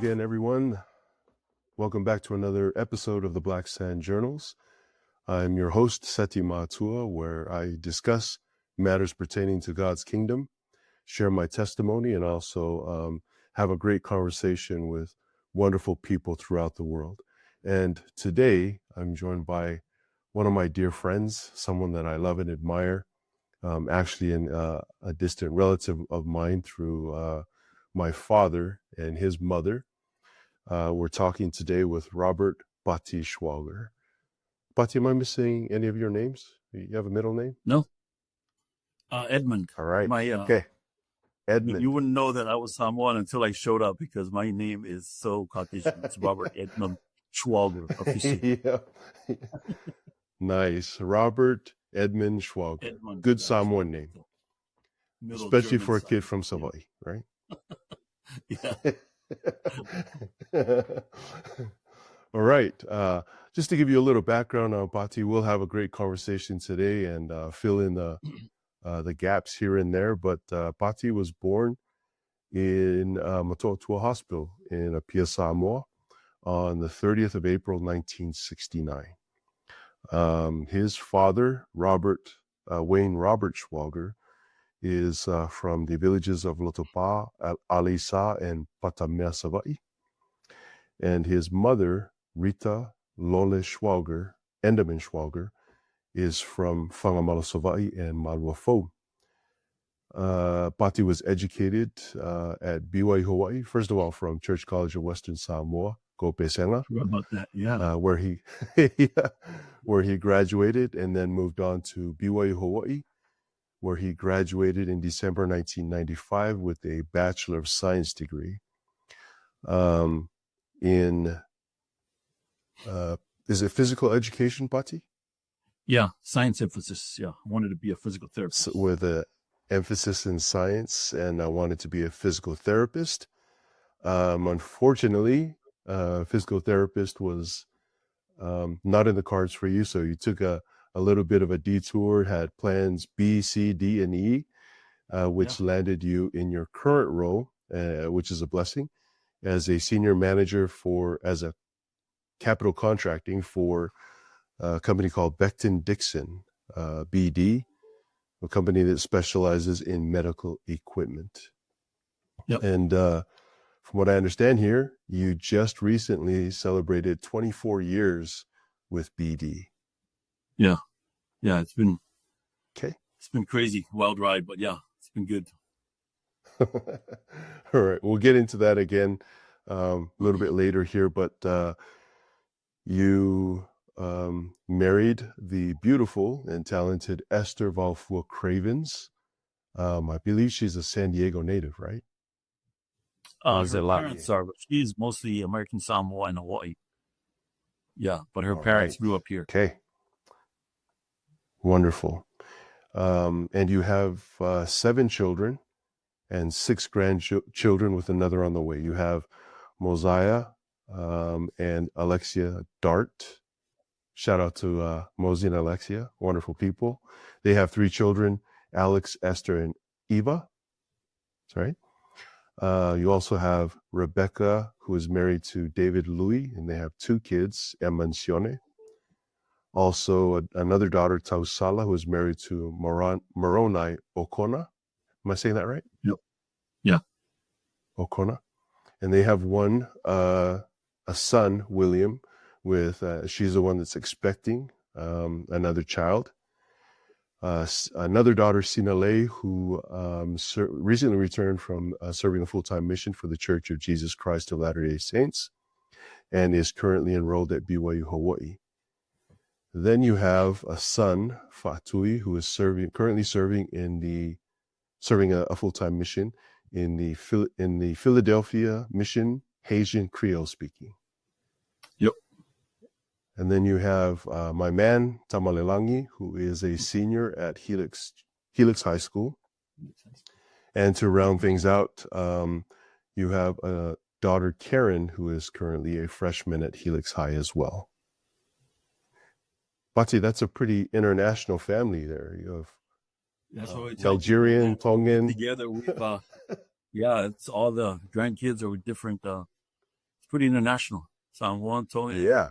again, everyone. Welcome back to another episode of the Black Sand Journals. I'm your host, Seti Matua, where I discuss matters pertaining to God's kingdom, share my testimony, and also have a great conversation with wonderful people throughout the world. And today, I'm joined by one of my dear friends, someone that I love and admire, actually a distant relative of mine through my father and his mother. We're talking today with Robert Pati Schwalger. Pati, am I missing any of your names? You have a middle name? No. Edmund. All right. My, okay. Edmund. You wouldn't know that I was Samoan until I showed up because my name is so Caucasian. It's Robert Edmund Schwalger. Yeah. Nice. Robert Edmund Schwalger. Edmund, good Samoan name. Especially German for a kid side. from Savoy, right? Yeah. All right. Just to give you a little background on Pati, we'll have a great conversation today and fill in the gaps here and there. But Pati was born in Matoatua Hospital in Apia, Samoa on the 30th of April, 1969. His father, Wayne Robert Schwalger, is from the villages of Lotopa, Alisa, and Patamea Savai. And his mother, Rita Lole Schwalger, Enderman Schwalger, is from Whangamala Savai and Maluafo. Pati was educated at BYU, Hawaii, first of all from Church College of Western Samoa, Ko Pesenga, Forgot about that. Yeah. where he graduated and then moved on to BYU, Hawaii, where he graduated in December 1995 with a Bachelor of Science degree in, is it physical education, Pati? Yeah. Science emphasis. Yeah. I wanted to be a physical therapist. So with an emphasis in science, and I wanted to be a physical therapist. Unfortunately, physical therapist was not in the cards for you, so you took a little bit of a detour, had plans B, C, D, and E, which landed you in your current role, which is a blessing, as a senior manager as a capital contracting for a company called Becton Dixon, BD, a company that specializes in medical equipment. Yep. And from what I understand here, you just recently celebrated 24 years with BD. Yeah. Yeah. It's been crazy, wild ride, but yeah, it's been good. All right. We'll get into that again a little bit later here, but you married the beautiful and talented Esther Valfua Cravens. I believe she's a San Diego native, right? Her parents are, but she's mostly American Samoa and Hawaii. Yeah, but her parents grew up here. Okay. Wonderful. And you have 7 children and 6 grandchildren with another on the way. You have Mosiah and Alexia Dart. Shout out to Mosey and Alexia, wonderful people. They have 3 children, Alex, Esther, and Eva. That's right. You also have Rebecca, who is married to David Louis, and they have 2 kids, Emma and Sione. Also, another daughter, Tausala, who is married to Moroni Okona. Am I saying that right? Yep. Yeah. Okona. And they have a son, William, with she's the one that's expecting another child. Another daughter, Sinale, who recently returned from serving a full-time mission for the Church of Jesus Christ of Latter-day Saints and is currently enrolled at BYU Hawaii. Then you have a son, Fatui, who is currently serving a full-time mission in the Philadelphia mission, Haitian Creole speaking. Yep. And then you have my man, Tamalelangi, who is a senior at Helix High School. And to round things out, you have a daughter, Karen, who is currently a freshman at Helix High as well. Pati, that's a pretty international family there. You have Algerian, Tongan. Together with, it's all the grandkids are with different pretty international. Samoan, Tongan, Yeah.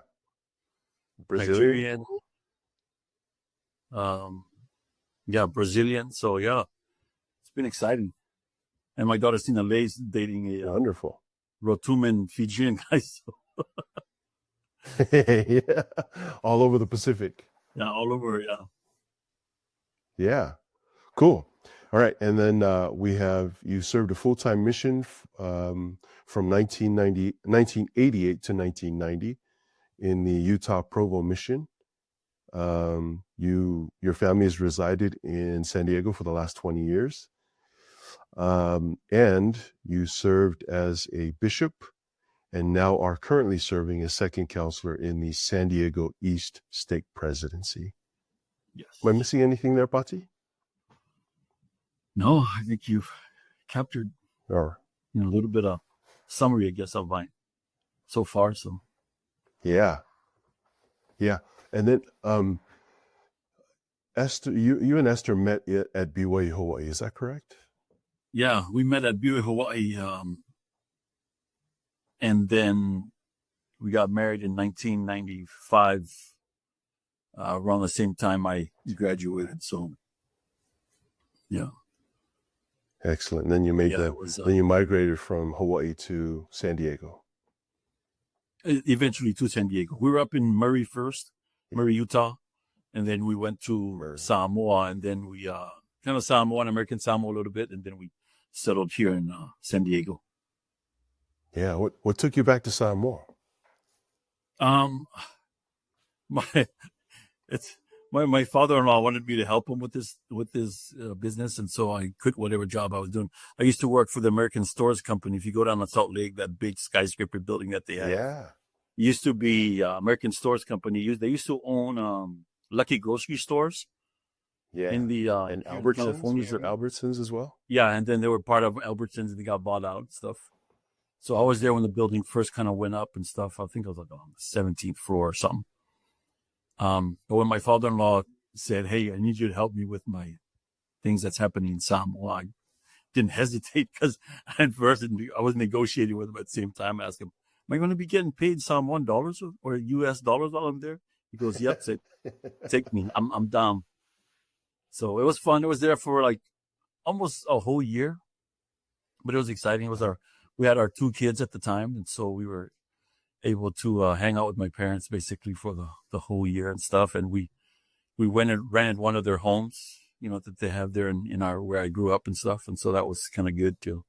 Brazilian. Nigerian, Brazilian. So yeah, it's been exciting. And my daughter Tina Lay's dating a Wonderful. Rotuman Fijian guy. So. Yeah. All over the Pacific. Yeah, all over. Yeah. Yeah. Cool. All right. And then you served a full-time mission from 1988 to 1990 in the Utah Provo mission. Your family has resided in San Diego for the last 20 years. And you served as a bishop and now are currently serving as second counselor in the San Diego East Stake Presidency. Yes. Am I missing anything there, Pati? No, I think you've captured a little bit of summary, I guess, of mine so far. So, yeah. And then Esther, you and Esther met at BYU Hawaii. Is that correct? Yeah, we met at BYU Hawaii, and then we got married in 1995, around the same time I graduated. So, yeah. Excellent. And then you then you migrated from Hawaii to San Diego. Eventually to San Diego. We were up in Murray first, Murray, Utah, and then we went to Samoa, and then we kind of Samoa and American Samoa a little bit, and then we settled here in San Diego. Yeah. What took you back to Samoa? My father-in-law wanted me to help him with his business, and so I quit whatever job I was doing. I used to work for the American Stores Company. If you go down to Salt Lake, that big skyscraper building that they have, it used to be American Stores Company. They used to own Lucky grocery stores. Yeah, in the and Albertsons as well. Yeah, and then they were part of Albertsons, and they got bought out and stuff. So I was there when the building first kind of went up and stuff. I think I was like on the 17th floor or something. But when my father-in-law said, "Hey, I need you to help me with my things that's happening in Samoa," I didn't hesitate, because at first I was negotiating with him at the same time. I asked him, "Am I going to be getting paid Samoan dollars or US dollars while I'm there?" He goes, "Yep, take me. I'm down." So it was fun. It was there for like almost a whole year, but it was exciting. We had our 2 kids at the time, and so we were able to hang out with my parents basically for the whole year and stuff. And we went and rented one of their homes, that they have there in where I grew up and stuff. And so that was kind of good too.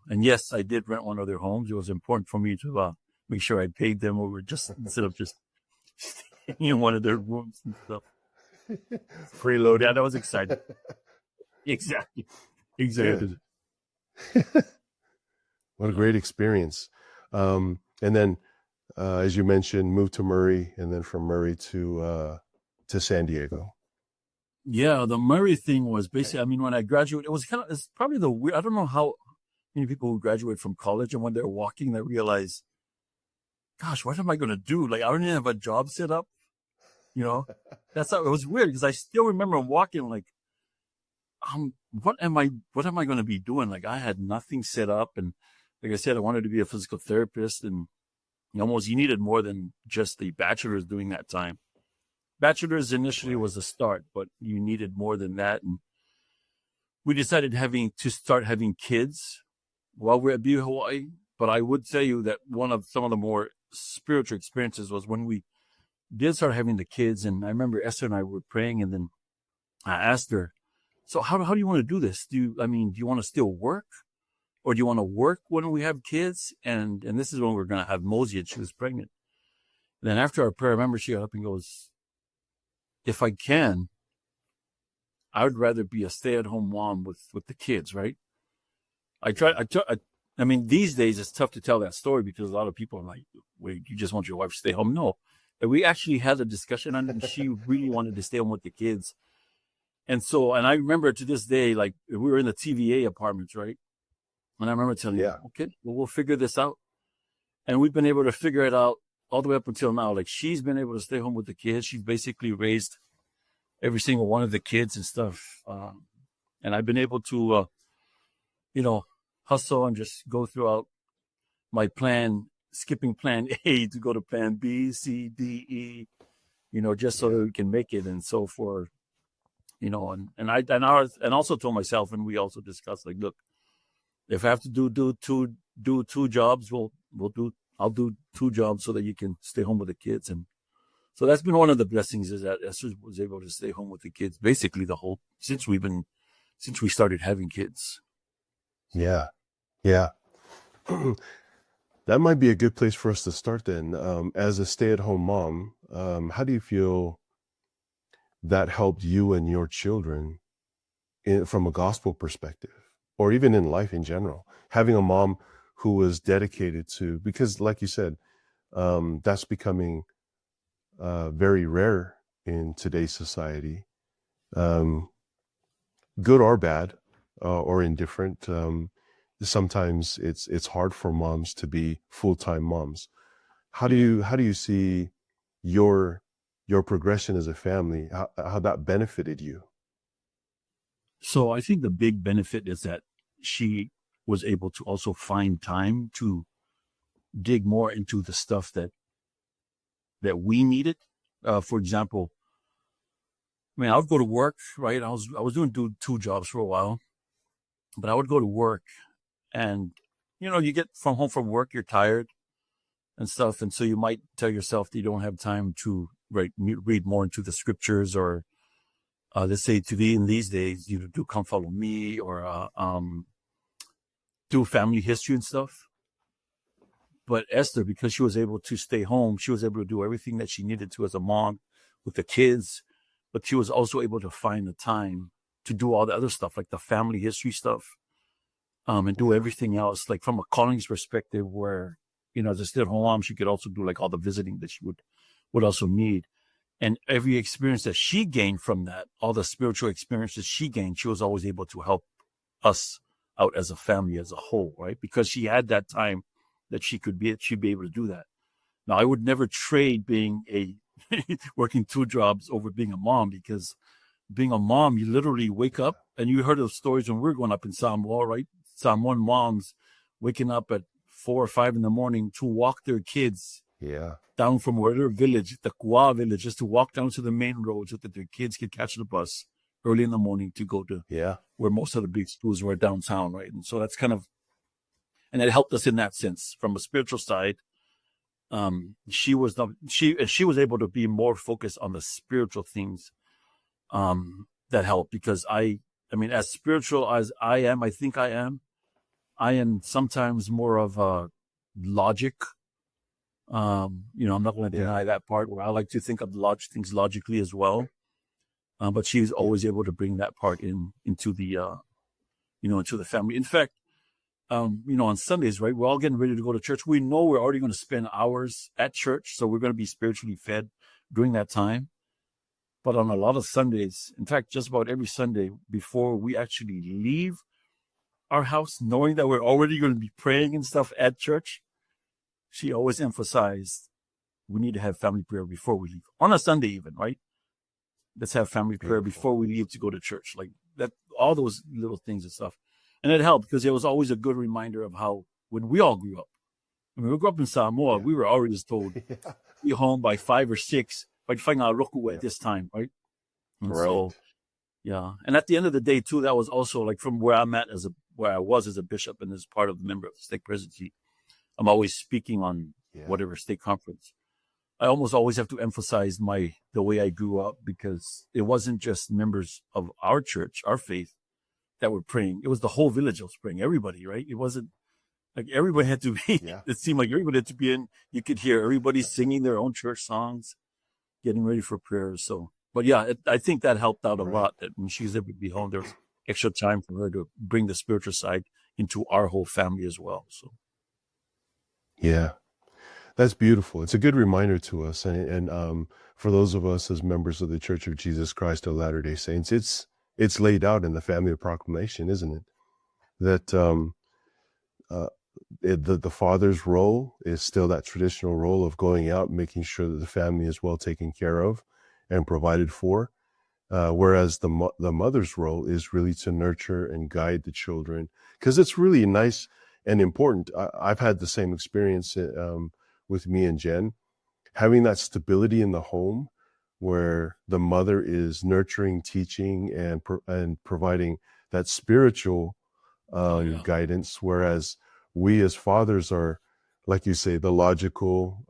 And yes, I did rent one of their homes. It was important for me to make sure I paid them over instead of just staying in one of their rooms and stuff. Freeload. Yeah, that was exciting. Exactly. What a great experience. And then, as you mentioned, moved to Murray, and then from Murray to San Diego. Yeah, the Murray thing was basically, when I graduated, it's probably the weird, I don't know how many people who graduate from college, and when they're walking, they realize, gosh, what am I going to do? Like, I don't even have a job set up. That's how it was weird, because I still remember walking like, what am I going to be doing? Like, I had nothing set up. And like I said, I wanted to be a physical therapist, and you needed more than just the bachelor's during that time. Bachelor's initially was a start, but you needed more than that. And we decided to start having kids while we were at BYU Hawaii. But I would tell you that some of the more spiritual experiences was when we did start having the kids. And I remember Esther and I were praying, and then I asked her, "So how do you want to do this? Do you want to still work, or do you want to work when we have kids?" And this is when we were going to have Mosey, and she was pregnant. And then after our prayer, I remember she got up and goes, "If I can, I would rather be a stay-at-home mom with the kids, right?" These days it's tough to tell that story, because a lot of people are like, "Wait, you just want your wife to stay home?" No. And we actually had a discussion on it, and she really wanted to stay home with the kids. And I remember to this day, like, we were in the TVA apartments, right? And I remember telling her, "Okay, well, we'll figure this out." And we've been able to figure it out all the way up until now. Like, she's been able to stay home with the kids. She's basically raised every single one of the kids and stuff. And I've been able to, hustle and just go throughout my plan, skipping plan A to go to plan B, C, D, E, just so that we can make it. And so for, and also told myself, and we also discussed, like, look, if I have to do two jobs, I'll do two jobs so that you can stay home with the kids. And so that's been one of the blessings, is that Esther was able to stay home with the kids basically since we started having kids. Yeah. That might be a good place for us to start then. As a stay-at-home mom, how do you feel that helped you and your children from a gospel perspective, or even in life in general? Having a mom who was dedicated to, because like you said, that's becoming very rare in today's society, good or bad, or indifferent. Sometimes it's hard for moms to be full-time moms. How do you see your progression as a family, how that benefited you? So I think the big benefit is that she was able to also find time to dig more into the stuff that we needed. For example, I would go to work, right? I was doing two jobs for a while, but I would go to work, and you get home from work, you're tired and stuff, and so you might tell yourself that you don't have time to read more into the scriptures, or let's say in these days, do Come Follow Me, or do family history and stuff. But Esther, because she was able to stay home, she was able to do everything that she needed to as a mom with the kids, but she was also able to find the time to do all the other stuff, like the family history stuff, and do everything else, like from a callings perspective, where, as a stay-at-home mom, she could also do like all the visiting that she would also need. And every experience that she gained from that, all the spiritual experiences she gained, she was always able to help us out as a family as a whole, right? Because she had that time that she'd be able to do that. Now, I would never trade being working two jobs over being a mom, because being a mom, you literally wake up, and you heard of stories when we were growing up in Samoa, right? Samoan moms waking up at 4 or 5 in the morning to walk their kids down from their village, the Kua village, just to walk down to the main road so that their kids could catch the bus early in the morning to go to where most of the big schools were downtown, right? And so that's and it helped us in that sense. From a spiritual side, she was able to be more focused on the spiritual things that helped, because as spiritual as I think I am sometimes more of a logic. I'm not going to deny that part, where I like to think of things logically as well. But she's always able to bring that part into the family. In fact, on Sundays, right, we're all getting ready to go to church. We know we're already going to spend hours at church, so we're going to be spiritually fed during that time. But on a lot of Sundays, in fact, just about every Sunday, before we actually leave our house, knowing that we're already going to be praying and stuff at church, she always emphasized, we need to have family prayer before we leave. On a Sunday even, right? Let's have family prayer before we leave to go to church. Like that, all those little things and stuff. And it helped, because it was always a good reminder of how, when we all grew up, when we grew up in Samoa, we were always told, be home by 5 or 6, by at this time, right? And so, and at the end of the day, too, that was also like from where I'm at where I was as a bishop and as part of the member of the stake presidency. I'm always speaking on whatever stake conference. I almost always have to emphasize the way I grew up, because it wasn't just members of our church, our faith, that were praying. It was the whole village that was praying. Everybody, right? It wasn't like everybody had to be. It seemed like everybody had to be in. You could hear everybody singing their own church songs, getting ready for prayers. So, but I think that helped out a lot. That when she was able to be home, there was extra time for her to bring the spiritual side into our whole family as well. So, that's beautiful. It's a good reminder to us, and for those of us as members of the Church of Jesus Christ of Latter-day Saints, it's laid out in the Family of Proclamation, isn't it? That the father's role is still that traditional role of going out, making sure that the family is well taken care of and provided for, whereas the mother's role is really to nurture and guide the children. Because it's really nice. and important. I've had the same experience with me and Jen, having that stability in the home where the mother is nurturing, teaching, and providing that spiritual guidance, whereas we as fathers are, like you say, the logical,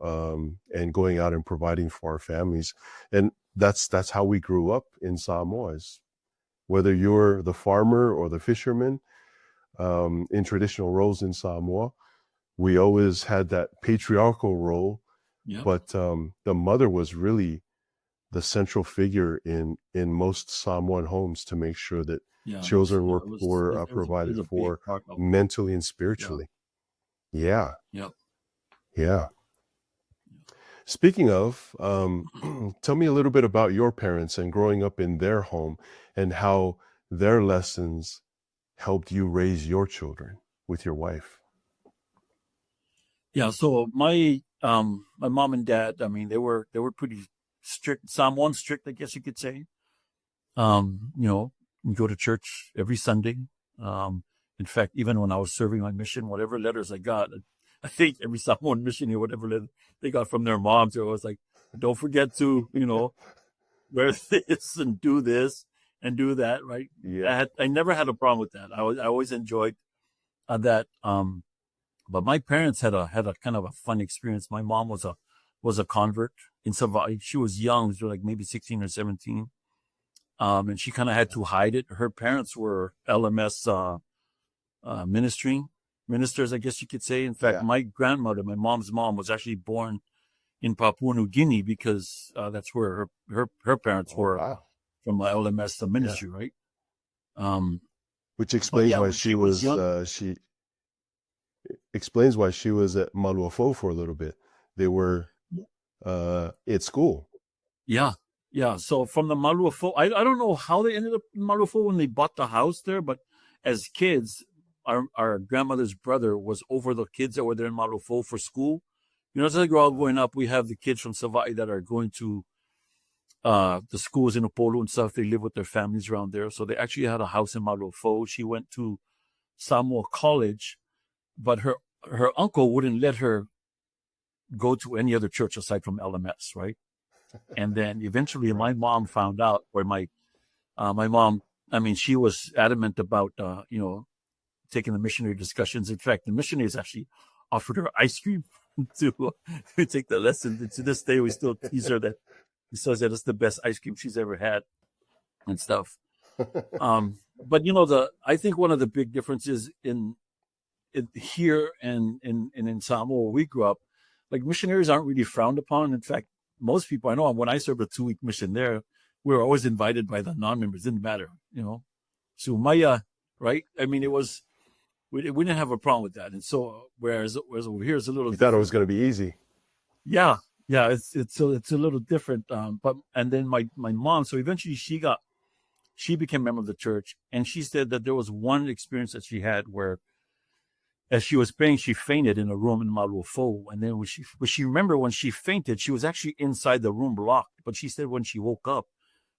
and going out and providing for our families. And that's how we grew up in Samoa. Whether you're the farmer or the fisherman, in traditional roles in Samoa, we always had that patriarchal role. Yep. But the mother was really the central figure in most Samoan homes to make sure that children were provided for mentally and spiritually. Yeah. Yep. Yeah. Speaking of, tell me a little bit about your parents and growing up in their home and how their lessons helped you raise your children with your wife. Yeah. So my mom and dad, I mean, they were pretty strict, Samoan strict, I guess you could say. We go to church every Sunday. In fact, even when I was serving my mission, whatever letters I got, I think every Samoan missionary, whatever letter they got from their moms, they was like, don't forget to, wear this and do this and do that, right? Yeah. I never had a problem with that. I always enjoyed that. But my parents had a kind of a fun experience. My mom was a convert in Samoa. She was young, she was like maybe 16 or 17. And she kind of had to hide it. Her parents were LMS ministers, I guess you could say. In fact, my grandmother, my mom's mom, was actually born in Papua New Guinea because that's where her parents were from the LMS ministry, right? Which explains why she was explains why she was at Maluafo for a little bit. They were at school. Yeah. So from the Maluafo, I don't know how they ended up in Maluafo when they bought the house there, but as kids, our grandmother's brother was over the kids that were there in Maluafo for school. As they grow up growing up, we have the kids from Savai that are going to the schools in Upolu and stuff. They live with their families around there. So they actually had a house in Maluafo. She went to Samoa College, but her uncle wouldn't let her go to any other church aside from LMS, right? And then eventually my mom found out, or my mom, I mean, she was adamant about, taking the missionary discussions. In fact, the missionaries actually offered her ice cream to take the lesson. And to this day, we still tease her that he says that it's the best ice cream she's ever had and stuff. But I think one of the big differences in here and in Samoa where we grew up, like missionaries aren't really frowned upon. In fact, most people I know, when I served a 2-week mission there, we were always invited by the non-members. Didn't matter, So Maya, right? I mean, we didn't have a problem with that. And so whereas over here it's a little. You thought it was going to be easy. Yeah, it's a little different. And then my mom. So eventually she became a member of the church, and she said that there was one experience that she had where, as she was praying, she fainted in a room in Maluafo. And then when she remembered when she fainted, she was actually inside the room locked. But she said when she woke up,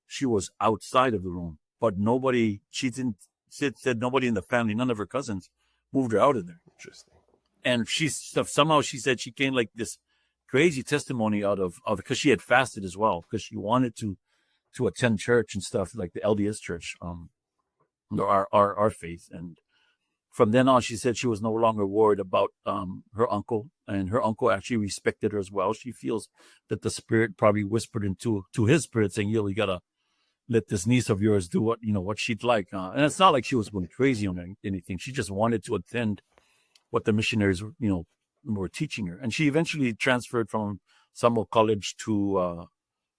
she was outside of the room. But said nobody in the family, none of her cousins, moved her out of there. Interesting. And somehow she said she gained like this crazy testimony out of because she had fasted as well, because she wanted to attend church and stuff, like the LDS church, our faith. And from then on, she said she was no longer worried about her uncle, and her uncle actually respected her as well. She feels that the spirit probably whispered into his spirit, saying, "You gotta let this niece of yours do what she'd like." And it's not like she was going crazy on anything. She just wanted to attend what the missionaries were teaching her. And she eventually transferred from Samoa College to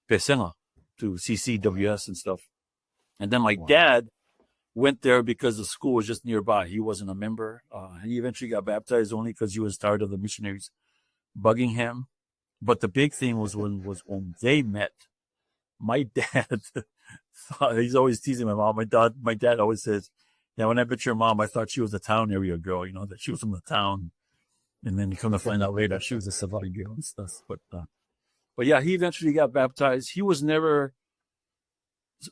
Pesenga, to CCWS and stuff. And then my dad went there because the school was just nearby. He wasn't a member. He eventually got baptized only because he was tired of the missionaries bugging him. But the big thing was when they met. My dad, he's always teasing my mom. My dad always says, "Yeah, when I met your mom, I thought she was a town area girl, that she was from the town." And then you come to find out later she was a Savali girl and stuff. But yeah, he eventually got baptized. He was never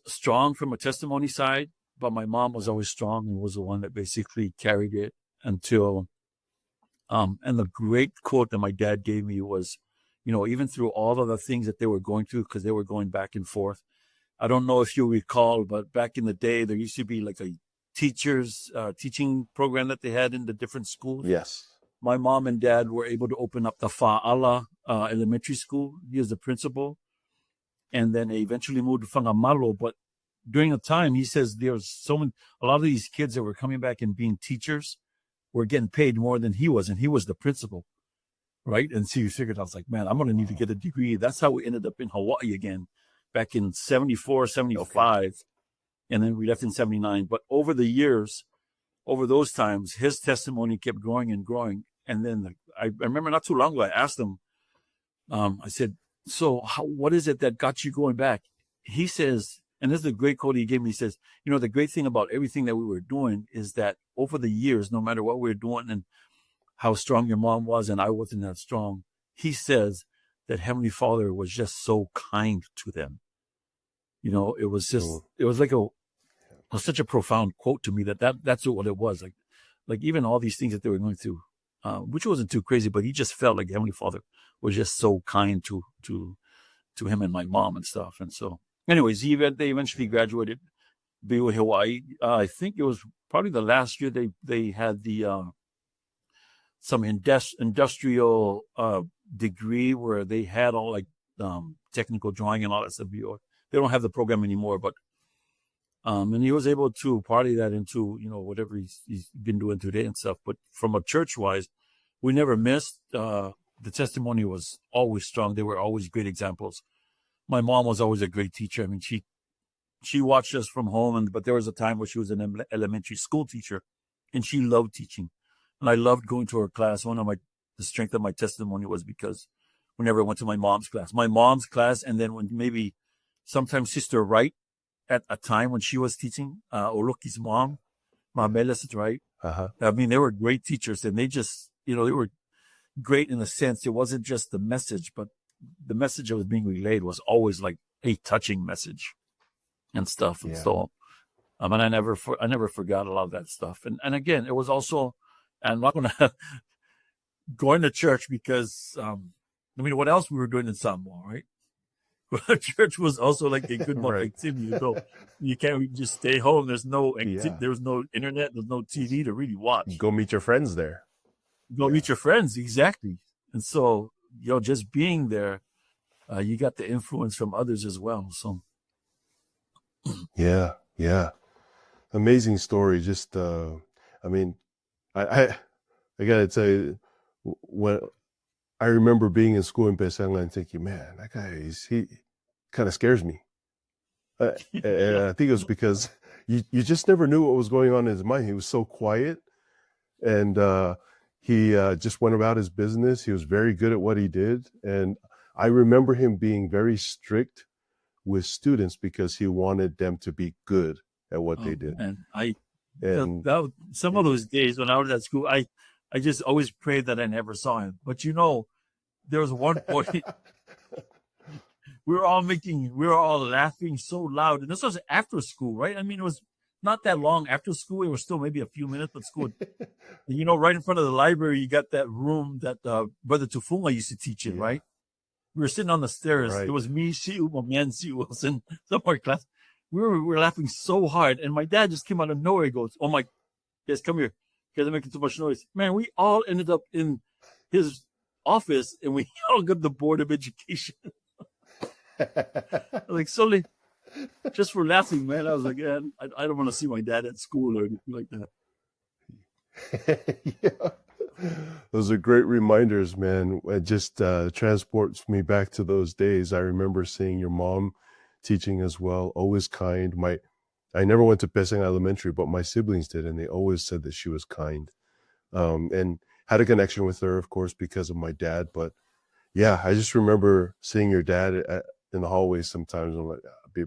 strong from a testimony side, but my mom was always strong and was the one that basically carried it until And the great quote that my dad gave me was, even through all of the things that they were going through, because they were going back and forth. I don't know if you recall, but back in the day, there used to be like a teachers teaching program that they had in the different schools. Yes. My mom and dad were able to open up the Fa'ala elementary school. He was the principal. And then they eventually moved to Whangamalo. But during the time, he says there's a lot of these kids that were coming back and being teachers were getting paid more than he was. And he was the principal, right? And so you figured, I was like, man, I'm going to need to get a degree. That's how we ended up in Hawaii again back in 74, 75. Okay. And then we left in 79. But over the years, over those times, his testimony kept growing and growing. And then I remember not too long ago, I asked him, I said, so what is it that got you going back? He says, and this is a great quote he gave me. He says, the great thing about everything that we were doing is that over the years, no matter what we were doing and how strong your mom was and I wasn't that strong, he says that Heavenly Father was just so kind to them. It was just, it was like such a profound quote to me that's what it was. Like even all these things that they were going through, which wasn't too crazy, but he just felt like Heavenly Father was just so kind to him and my mom and stuff. And so anyways, they eventually graduated BYU Hawaii. I think it was probably the last year they had the, some industrial, degree where they had all like, technical drawing and all that stuff. They don't have the program anymore, but, and he was able to party that into, whatever he's been doing today and stuff. But from a church wise, we never missed, the testimony was always strong. They were always great examples. My mom was always a great teacher. I mean, she watched us from home, but there was a time where she was an elementary school teacher and she loved teaching. And I loved going to her class. The strength of my testimony was because whenever I went to my mom's class, and then when maybe sometimes Sister Wright at a time when she was teaching, Oloki's mom, Mamelis, right? Uh-huh. I mean, they were great teachers and they just, they were great in a sense. It wasn't just the message, but the message that was being relayed was always like a touching message and stuff. And so, and I never forgot a lot of that stuff. And again, it was also, I'm not going to going to church because, what else we were doing in Samoa, right? Well, church was also like a good enough activity. You can't just stay home. There's no there's no internet, there's no TV to really watch. Go meet your friends there. Meet your friends, exactly. And so, just being there, you got the influence from others as well. So, yeah, amazing story. Just, I gotta tell you, when I remember being in school in Pesangla and thinking, man, that guy he kind of scares me. And I think it was because you just never knew what was going on in his mind. He was so quiet, and he just went about his business. He was very good at what he did, and I remember him being very strict with students because he wanted them to be good at what they did. And some of those days when I was at school, I just always prayed that I never saw him. But there was one point we were all laughing so loud. And this was after school, right? I mean, it was not that long after school. It was still maybe a few minutes, but school, right in front of the library, you got that room that Brother Tufunga used to teach in, right? We were sitting on the stairs. Right. It was me, Siu, my man, Siu Wilson, some of our class. We were laughing so hard. And my dad just came out of nowhere. He goes, "Oh my, guys, come here. You guys are making too much noise." Man, we all ended up in his office and we all got the Board of Education. Like, solely just for laughing, man. I was like, yeah, I don't want to see my dad at school or anything like that. Yeah. Those are great reminders, man. It just transports me back to those days. I remember seeing your mom teaching as well, always kind. I never went to Pesang Elementary, but my siblings did, and they always said that she was kind. And had a connection with her, of course, because of my dad. But yeah, I just remember seeing your dad in the hallways sometimes. I'm like,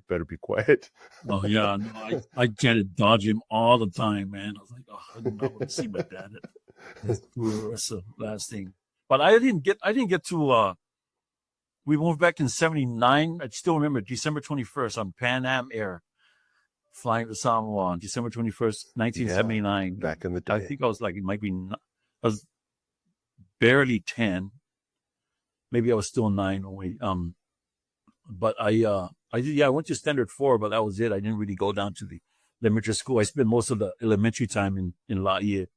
better be quiet. Oh yeah, no, I tried to dodge him all the time, man. I was like, I do not want to see my dad. That's the last thing. But I didn't get to. We moved back in '79. I still remember December 21st on Pan Am Air, flying to Samoa on December 21st, 1979. Back in the day. I think I was like, it might be. I was barely 10. Maybe I was still 9 when we, but I went to standard 4, but that was it. I didn't really go down to the elementary school. I spent most of the elementary time in Laie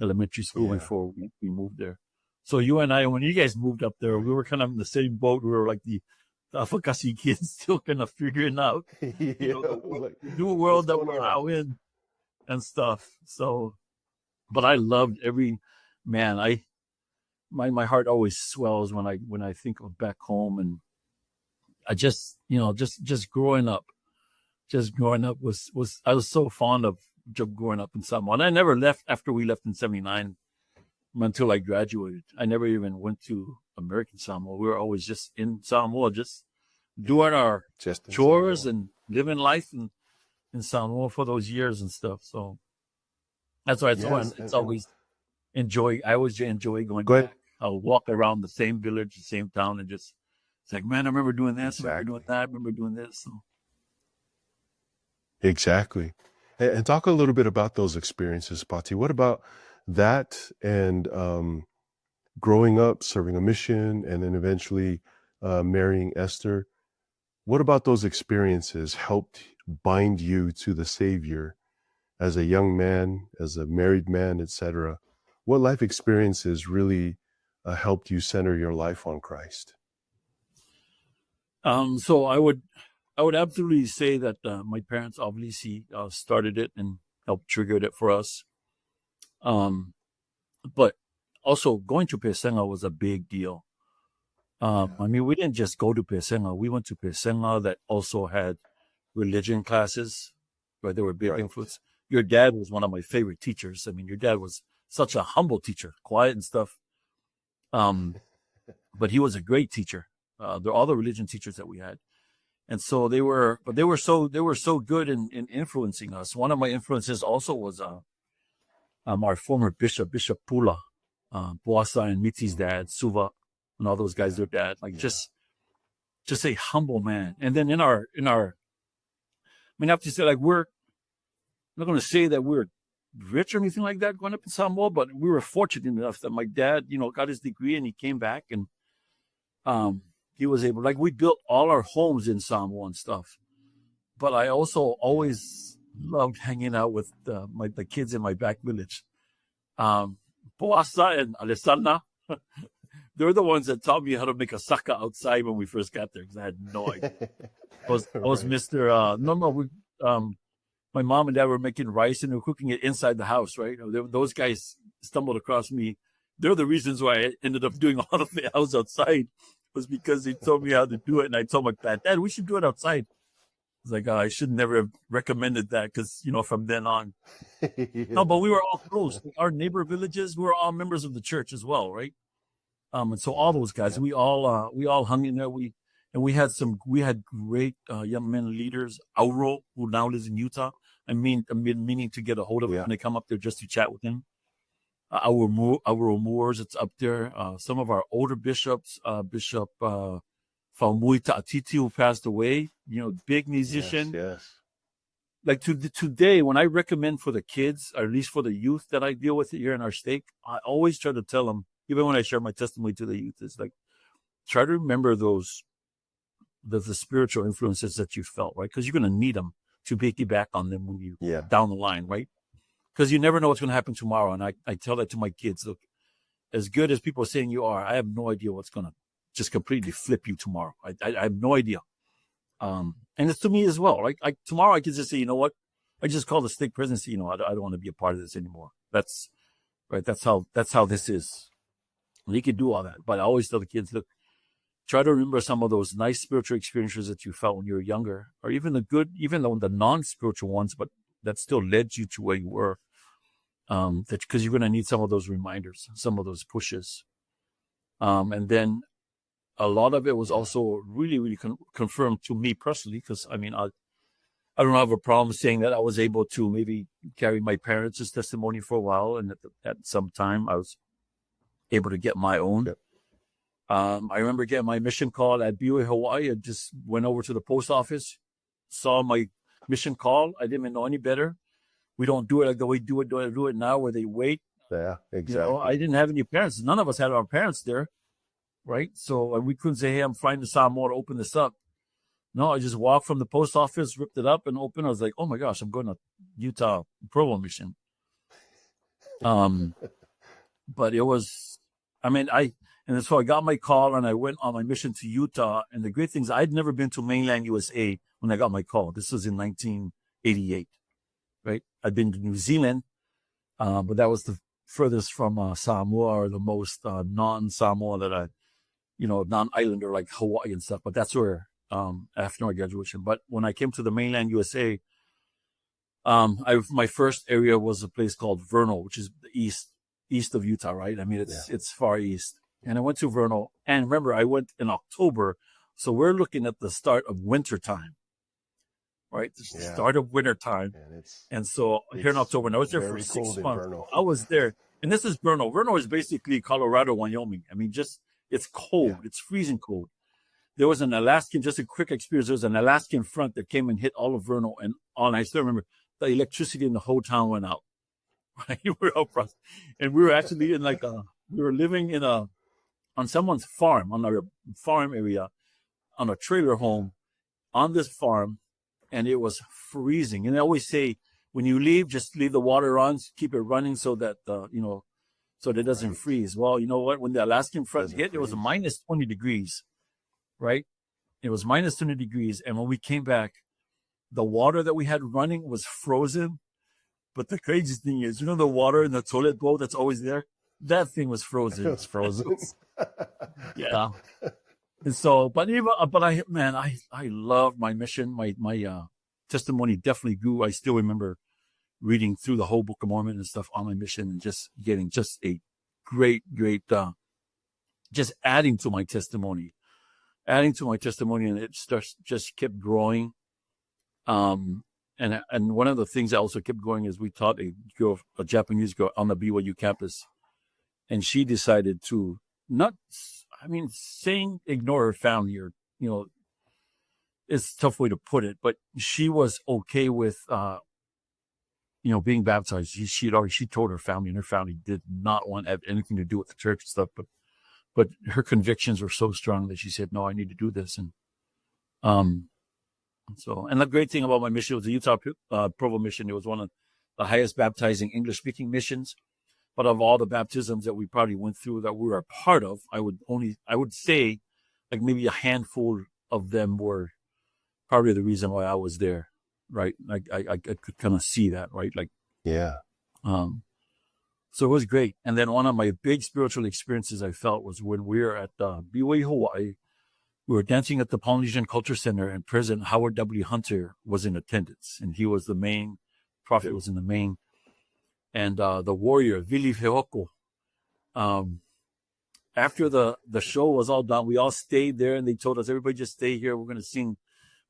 elementary school before we moved there. So you and I, when you guys moved up there, we were kind of in the same boat. We were like the Afakasi kids, still kind of figuring out, the new world that we're now in and stuff. So, but I loved my heart always swells when I think of back home, and I just growing up was I was so fond of growing up in Samoa. And I never left after we left in 79 until I graduated. I never even went to American Samoa. We were always just in Samoa, just doing our chores and living life in Samoa for those years and stuff. So that's why it's always I always enjoy going back. I'll walk around the same village, the same town, and just, it's like, man, I remember doing this, I remember doing that, I remember doing this. So. Exactly. And talk a little bit about those experiences, Pati. What about that and growing up, serving a mission, and then eventually marrying Esther? What about those experiences helped bind you to the Savior as a young man, as a married man, etc.? What life experiences really helped you center your life on Christ? So I would absolutely say that my parents obviously started it and helped trigger it for us. But also going to Pesenga was a big deal. I mean, we didn't just go to Pesenga. We went to Pesenga that also had religion classes, where there were big influence. Your dad was one of my favorite teachers. I mean, your dad was such a humble teacher, quiet and stuff. But he was a great teacher. They're all the religion teachers that we had. And so they were so good in influencing us. One of my influences also was our former Bishop Pula, Boasa and Miti's dad, Suva, and all those guys, their dad, just a humble man. And then I mean, I have to say, we're not going to say that we're rich or anything like that going up in Samoa, but we were fortunate enough that my dad, got his degree and he came back and he was able, we built all our homes in Samoa and stuff. But I also always loved hanging out with the kids in my back village. Boasa and Alessandra, they're the ones that taught me how to make a saka outside when we first got there, because I had no idea. I was Mr. My mom and dad were making rice and they were cooking it inside the house, right? Those guys stumbled across me. They're the reasons why I ended up doing all of the house outside, was because they told me how to do it. And I told my dad, we should do it outside. I was like, I should never have recommended that, because, from then on. No, but we were all close. Our neighbor villages, we were all members of the church as well, right? And so all those guys, we all hung in there. We had great young men leaders. Auro, who now lives in Utah. I've been meaning to get a hold of him and to come up there just to chat with him. Our Moors, it's up there. Some of our older bishops, Bishop Faumui Ta'atiti, who passed away, big musician. Yes. Today, when I recommend for the kids, or at least for the youth that I deal with here in our stake, I always try to tell them, even when I share my testimony to the youth, it's try to remember those, the spiritual influences that you felt, right? Because you're going to need them to piggyback on them when you down the line, right? Because you never know what's going to happen tomorrow. And I tell that to my kids, look, as good as people are saying you are, I have no idea what's going to just completely flip you tomorrow. I have no idea. And it's to me as well, right? Tomorrow I can just say, you know what? I just call the stake presidency, I don't want to be a part of this anymore. That's right. That's how this is. And you can do all that. But I always tell the kids, look, try to remember some of those nice spiritual experiences that you felt when you were younger, or even the non-spiritual ones, but that still led you to where you were. Because you're going to need some of those reminders, some of those pushes. And then a lot of it was also really, really confirmed to me personally, because I don't have a problem saying that I was able to maybe carry my parents' testimony for a while. And at some time I was able to get my own. Yep. I remember getting my mission call at BOA Hawaii. I just went over to the post office, saw my mission call. I didn't even know any better. We don't do it like the way we do it now, where they wait. Yeah, You know, I exactly. didn't have any parents. None of us had our parents there, right? So we couldn't say, hey, I'm flying to Samoa to open this up. No, I just walked from the post office, ripped it up and opened. I was like, oh my gosh, I'm going to Utah Provo mission. But it was, I mean, and so I got my call and I went on my mission to Utah. And the great thing is I'd never been to mainland USA when I got my call. This was in 1988, right? I'd been to New Zealand, but that was the furthest from Samoa, or the most non-Samoa that non-islander like Hawaii and stuff. But that's where, after my graduation. But when I came to the mainland USA, my first area was a place called Vernal, which is the east of Utah, right? I mean, it's far east. And I went to Vernal, and remember, I went in October, so we're looking at the start of winter time, right? The start of winter time. And so here in October, and I was there for 6 months. I was there, and this is Vernal. Vernal is basically Colorado, Wyoming. I mean, it's cold. Yeah. It's freezing cold. There was an Alaskan, just a quick experience. There was an Alaskan front that came and hit all of Vernal, and I still remember the electricity in the whole town went out. Right? And we were actually in we were living on someone's farm, on a farm area, on a trailer home on this farm, and it was freezing. And I always say, when you leave, just leave the water on, keep it running so that, so that it doesn't freeze. Well, you know what? When the Alaskan front hit, it was minus 20 degrees, right? It was minus 20 degrees. And when we came back, the water that we had running was frozen. But the craziest thing is, the water in the toilet bowl that's always there? That thing was frozen. It was frozen. Yeah. And so, but I loved my mission. My testimony definitely grew. I still remember reading through the whole Book of Mormon and stuff on my mission, and just getting just a great, just adding to my testimony, and it just kept growing. And one of the things that also kept going is we taught a Japanese girl on the BYU campus, and she decided to saying ignore her family, or, it's a tough way to put it, but she was okay with, being baptized. She told her family, and her family did not want to have anything to do with the church and stuff, but her convictions were so strong that she said, no, I need to do this. And the great thing about my mission was the Utah Provo mission. It was one of the highest baptizing English-speaking missions. But of all the baptisms that we probably went through that we were a part of, I would say like maybe a handful of them were probably the reason why I was there, right? I could kind of see that, right? So it was great. And then one of my big spiritual experiences I felt was when we were at BYU, Hawaii. We were dancing at the Polynesian Culture Center, and President Howard W. Hunter was in attendance, and he was the main prophet, was in the main, and the warrior Vili Feoko. After the show was all done, we all stayed there, and they told us, everybody just stay here. We're going to sing,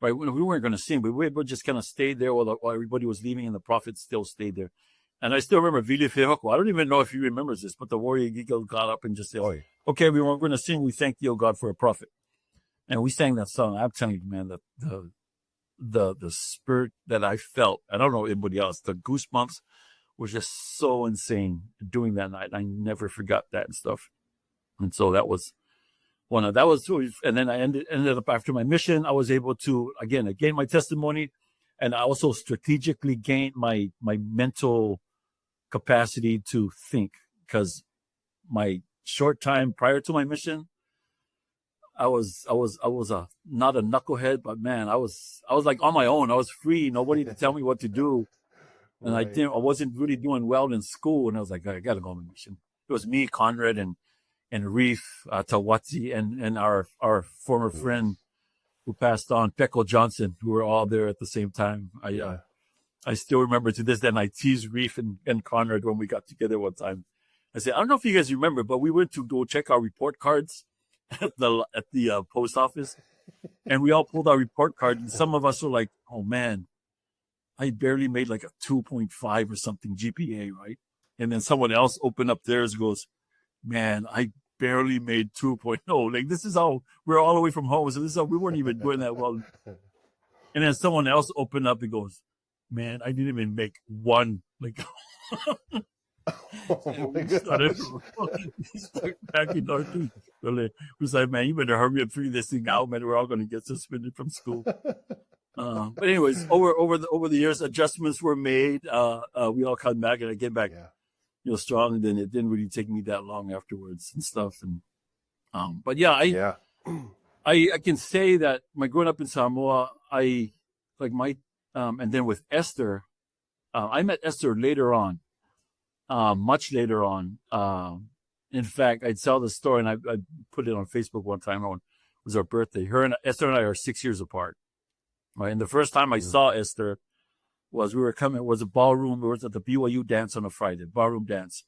right? We weren't going to sing, but we just kind of stayed there while everybody was leaving, and the prophet still stayed there. And I still remember Vili Feoko. I don't even know if he remembers this, but the warrior eagle got up and just said, okay, we weren't going to sing. We thank you, O God, for a prophet. And we sang that song. I'm telling you, man, the spirit that I felt, I don't know anybody else, the goosebumps was just so insane doing that night. I never forgot that and stuff. And so that was and then I ended up after my mission, I was able to, again, my testimony, and I also strategically gained my mental capacity to think, because my short time prior to my mission, I was not a knucklehead, but man, I was like on my own. I was free, nobody to tell me what to do. And I wasn't really doing well in school. And I was like, I got to go on a mission. It was me, Conrad, and Reef, Tawatsi, and our former friend who passed on, Peko Johnson, who were all there at the same time. I still remember to this day, and I teased Reef and Conrad when we got together one time. I said, I don't know if you guys remember, but we went to go check our report cards at the post office, and we all pulled our report card, and some of us were like, oh man, I barely made like a 2.5 or something GPA, right? And then someone else opened up theirs and goes, man, I barely made 2.0. Like, this is how we're all the way from home, so this is how we weren't even doing that well. And then someone else opened up and goes, man, I didn't even make one. Like, Oh And my we started, gosh. we started cracking our teeth. Really. We was like, man, you better hurry up, figure this thing out, man. We're all going to get suspended from school. But anyways, over the years, adjustments were made. We all come back, and I get back, Yeah. strong. And then it didn't really take me that long afterwards and stuff. And but yeah, Yeah. I can say that my growing up in Samoa, I like my and then with Esther, I met Esther later on, much later on. In fact, I'd tell the story, and I put it on Facebook one time. It was our birthday. Esther and I are 6 years apart. Right, and the first time I Mm. saw Esther was was a ballroom. It was at the BYU dance on a Friday, ballroom dance,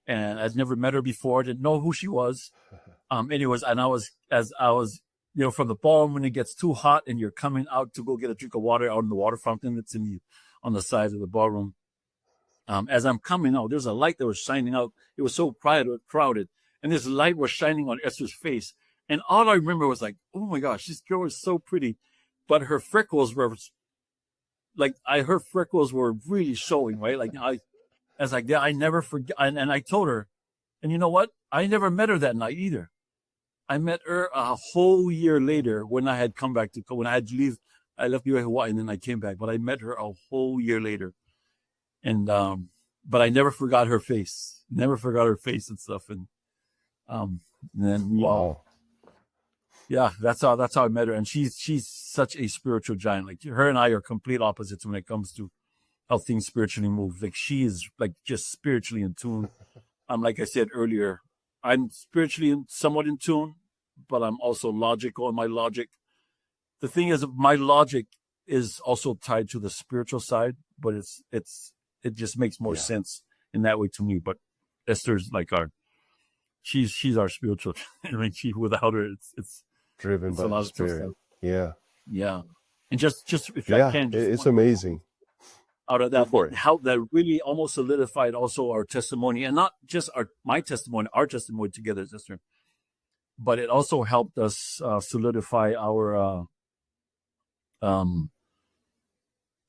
and I'd never met her before. Didn't know who she was. Anyways, and I was from the ballroom when it gets too hot and you're coming out to go get a drink of water out in the water fountain that's on the side of the ballroom. As I'm coming out, there's a light that was shining out. It was so crowded, and this light was shining on Esther's face. And all I remember was like, oh my gosh, this girl is so pretty, but her freckles were her freckles were really showing, right? Like I never forget. And I told her, and you know what? I never met her that night either. I met her a whole year later when I had come back when I had to leave. I left Hawaii and then I came back, but I met her a whole year later. And, but I never forgot her face, and stuff. And then Wow. yeah, that's how I met her. And she's such a spiritual giant. Like her and I are complete opposites when it comes to how things spiritually move. Like she is like just spiritually in tune. Like I said earlier, I'm spiritually somewhat in tune, but I'm also logical in my logic. The thing is, my logic is also tied to the spiritual side, but it just makes more sense in that way to me. But Esther's like she's our spiritual. I mean, without her, it's Driven by the Spirit. Yeah. Yeah. And just if I can, it's amazing. Out of that, how that really almost solidified also our testimony, and not just my testimony, our testimony together, sister, but it also helped us solidify our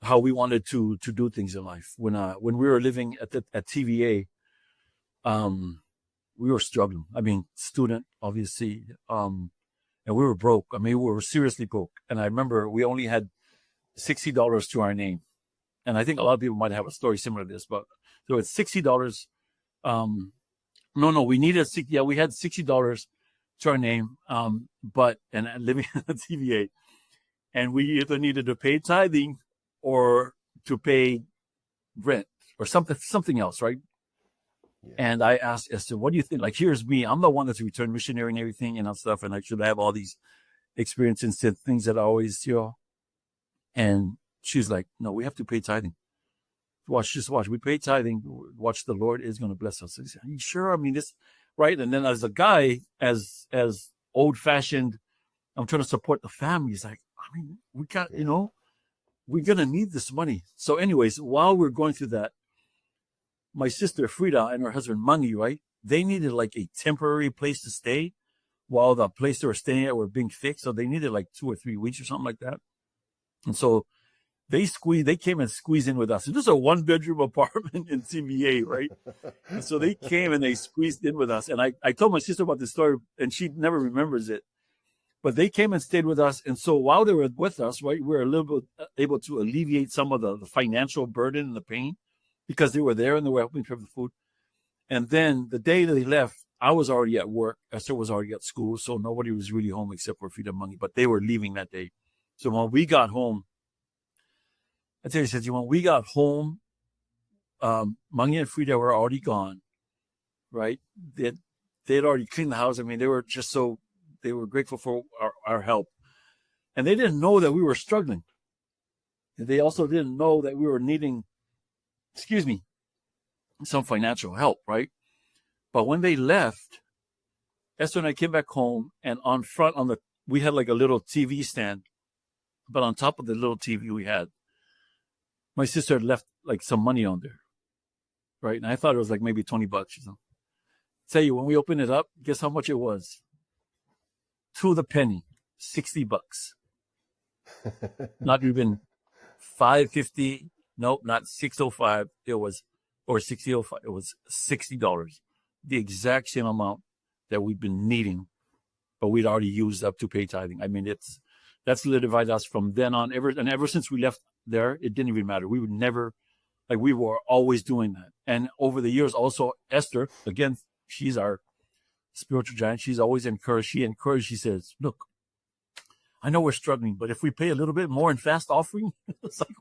how we wanted to do things in life. When we were living at TVA, we were struggling. I mean, student, obviously, and we were broke. I mean, we were seriously broke. And I remember we only had $60 to our name. And I think a lot of people might have a story similar to this, but so it's $60. No, we needed we had $60 to our name. But living at TVA, and we either needed to pay tithing or to pay rent or something else, right? Yeah. And I asked Esther, what do you think? Like, here's me. I'm the one that's a returned missionary and everything and stuff. And I should have all these experiences and things that I always, and she's like, no, we have to pay tithing. Watch. We pay tithing. Watch, the Lord is going to bless us. I said, are you sure? I mean, this, right? And then as a guy, as old fashioned, I'm trying to support the family. He's like, I mean, we got, we're going to need this money. So anyways, while we're going through that, my sister Frida and her husband Mangi, right? They needed like a temporary place to stay while the place they were staying at were being fixed. So they needed like 2 or 3 weeks or something like that. And so they came and squeezed in with us. And this is a 1-bedroom apartment in TVA, right? And so they came and they squeezed in with us. And I told my sister about this story and she never remembers it. But they came and stayed with us. And so while they were with us, right, we were a little bit able to alleviate some of the financial burden and the pain because they were there and they were helping prepare the food. And then the day they left, I was already at work. Esther was already at school. So nobody was really home except for Frida and Mangi. But they were leaving that day. So when we got home, I tell you, when we got home, Mangi and Frida were already gone, right? They had already cleaned the house. I mean, they were grateful for our help. And they didn't know that we were struggling. And they also didn't know that we were needing, some financial help, right? But when they left, Esther and I came back home, and we had like a little TV stand, but on top of the little TV we had, my sister had left like some money on there, right? And I thought it was like maybe $20 or something. Tell you, when we opened it up, guess how much it was? To the penny, $60. Not even $5.50. Nope, not $6.05. It was or 60.05. It was $60, the exact same amount that we've been needing, but we'd already used up to pay tithing. I mean, that's solidified us from then on. Ever since we left there, it didn't even matter. We would never, like, we were always doing that. And over the years, also Esther, again, she's our spiritual giant. She's always encouraged. She says, look, I know we're struggling, but if we pay a little bit more in fast offering, it's like,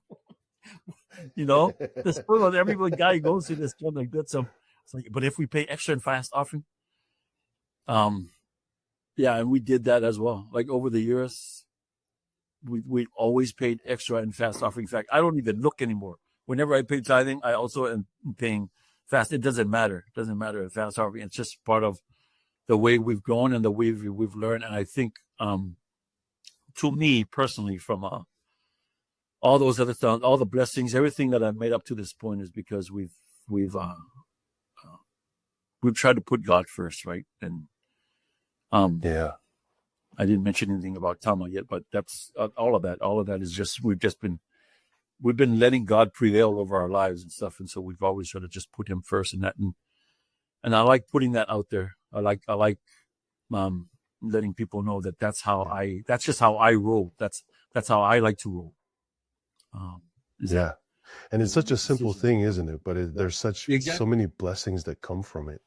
this every guy goes through this job like that. So it's like, but if we pay extra in fast offering, yeah, and we did that as well. Like over the years, we always paid extra in fast offering. In fact, I don't even look anymore. Whenever I pay tithing, I also am paying fast. It doesn't matter. It doesn't matter if fast offering. It's just part of the way we've grown and the way we've learned. And I think, to me personally, from all those other things, all the blessings, everything that I've made up to this point is because we've tried to put God first, right? And Yeah. I didn't mention anything about Tama yet, but that's all of that. All of that is just we've been letting God prevail over our lives and stuff, and so we've always sort of just put Him first in that, and I like putting that out there. I like letting people know that that's just how I roll. That's how I like to roll. Yeah, and it's such a simple thing, isn't it? But there's so many blessings that come from it.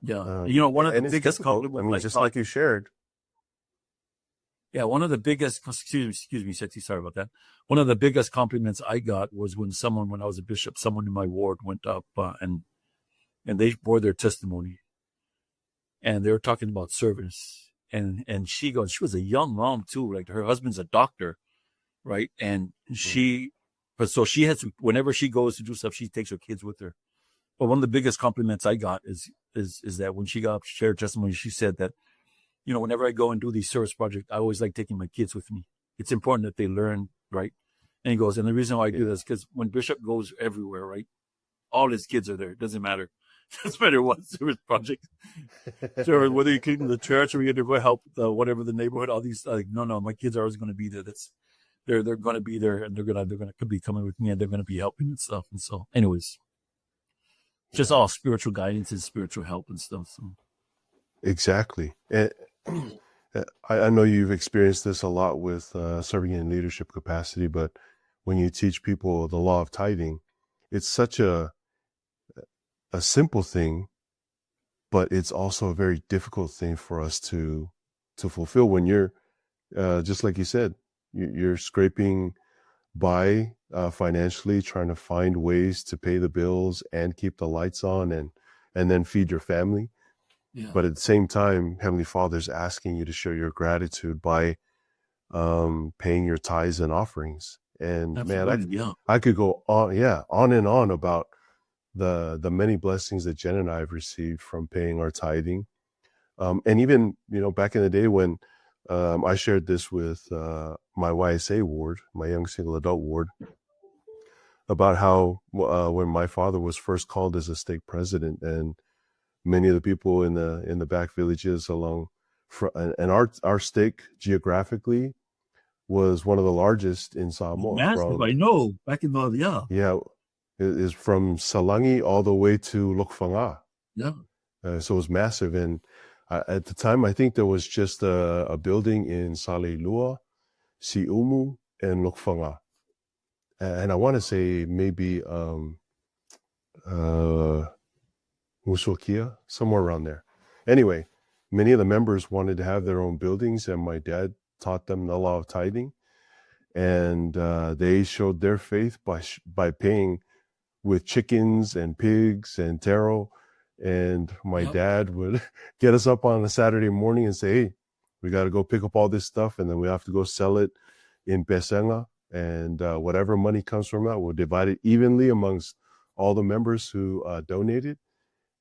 Yeah, one of the biggest compliments, I mean, just like you shared. Yeah, one of the biggest, excuse me, Seti, sorry about that. One of the biggest compliments I got was when I was a bishop, someone in my ward went up and they bore their testimony, and they were talking about service, and she was a young mom too, like her husband's a doctor, right? And so she has, whenever she goes to do stuff, she takes her kids with her. But one of the biggest compliments I got is that when she got up to share testimony, she said that, whenever I go and do these service projects, I always like taking my kids with me. It's important that they learn, right? And he goes, and the reason why I do this is because when Bishop goes everywhere, right, all his kids are there. It doesn't matter. It doesn't matter what service project. So whether you're cleaning the church or you're going to help whatever the neighborhood, all these, no, my kids are always going to be there. They're going to be there, and they're going to be coming with me, and they're going to be helping and stuff. And so, anyways, just all spiritual guidance and spiritual help and stuff. So. Exactly. And I know you've experienced this a lot with serving in leadership capacity, but when you teach people the law of tithing, it's such a simple thing, but it's also a very difficult thing for us to fulfill when you're, just like you said, you're scraping by financially, trying to find ways to pay the bills and keep the lights on and then feed your family. Yeah. But at the same time, Heavenly Father's asking you to show your gratitude by paying your tithes and offerings. And I could go on and on about the many blessings that Jen and I have received from paying our tithing. And even, back in the day when I shared this with my YSA ward, my young single adult ward, about how when my father was first called as a stake president, and many of the people in the back villages along, and our stake geographically was one of the largest in Samoa. Massive, I know. Back in the Yeah, it is from Salangi all the way to Lokfanga. Yeah. So it was massive, and at the time, I think there was just a building in Salelua, Siumu, and Lokfanga, and I want to say maybe Musokia, somewhere around there. Anyway, many of the members wanted to have their own buildings, and my dad taught them the law of tithing, and they showed their faith by paying with chickens and pigs and taro. And my dad would get us up on a Saturday morning and say, hey, we got to go pick up all this stuff, and then we have to go sell it in Pesenga, and whatever money comes from that, we'll divide it evenly amongst all the members who donated.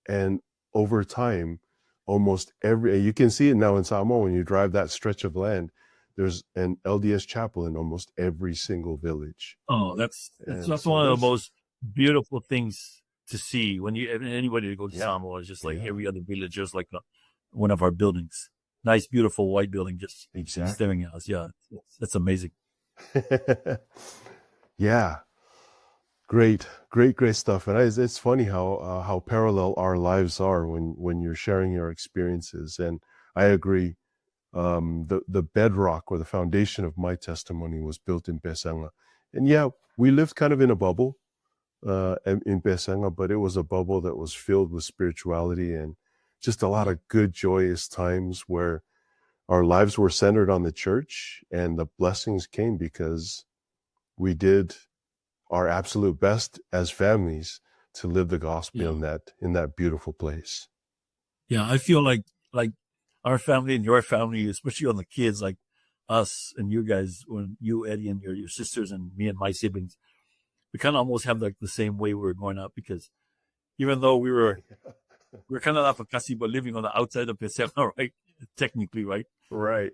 And over time, almost you can see it now in Samoa, when you drive that stretch of land, there's an LDS chapel in almost every single village. Oh, that's one of the most beautiful things to see when anybody that goes to Samoa is just like every other village, just like one of our buildings. Nice, beautiful white building just staring at us. Yeah, that's amazing. Yeah. Great, great stuff. And it's funny how parallel our lives are when you're sharing your experiences. And I agree. The bedrock or the foundation of my testimony was built in Pesanga. And yeah, we lived kind of in a bubble in Pesanga, but it was a bubble that was filled with spirituality and just a lot of good, joyous times where our lives were centered on the church, and the blessings came because we did our absolute best as families to live the gospel Yeah. in that beautiful place. Yeah. I feel like our family and your family, especially on the kids, like us and you guys, when you, Eddie, and your sisters and me and my siblings, we kind of almost have like the same way we were growing up, because even though we were kind of Afakasi, but living on the outside of Pesema, right? Technically, right? Right.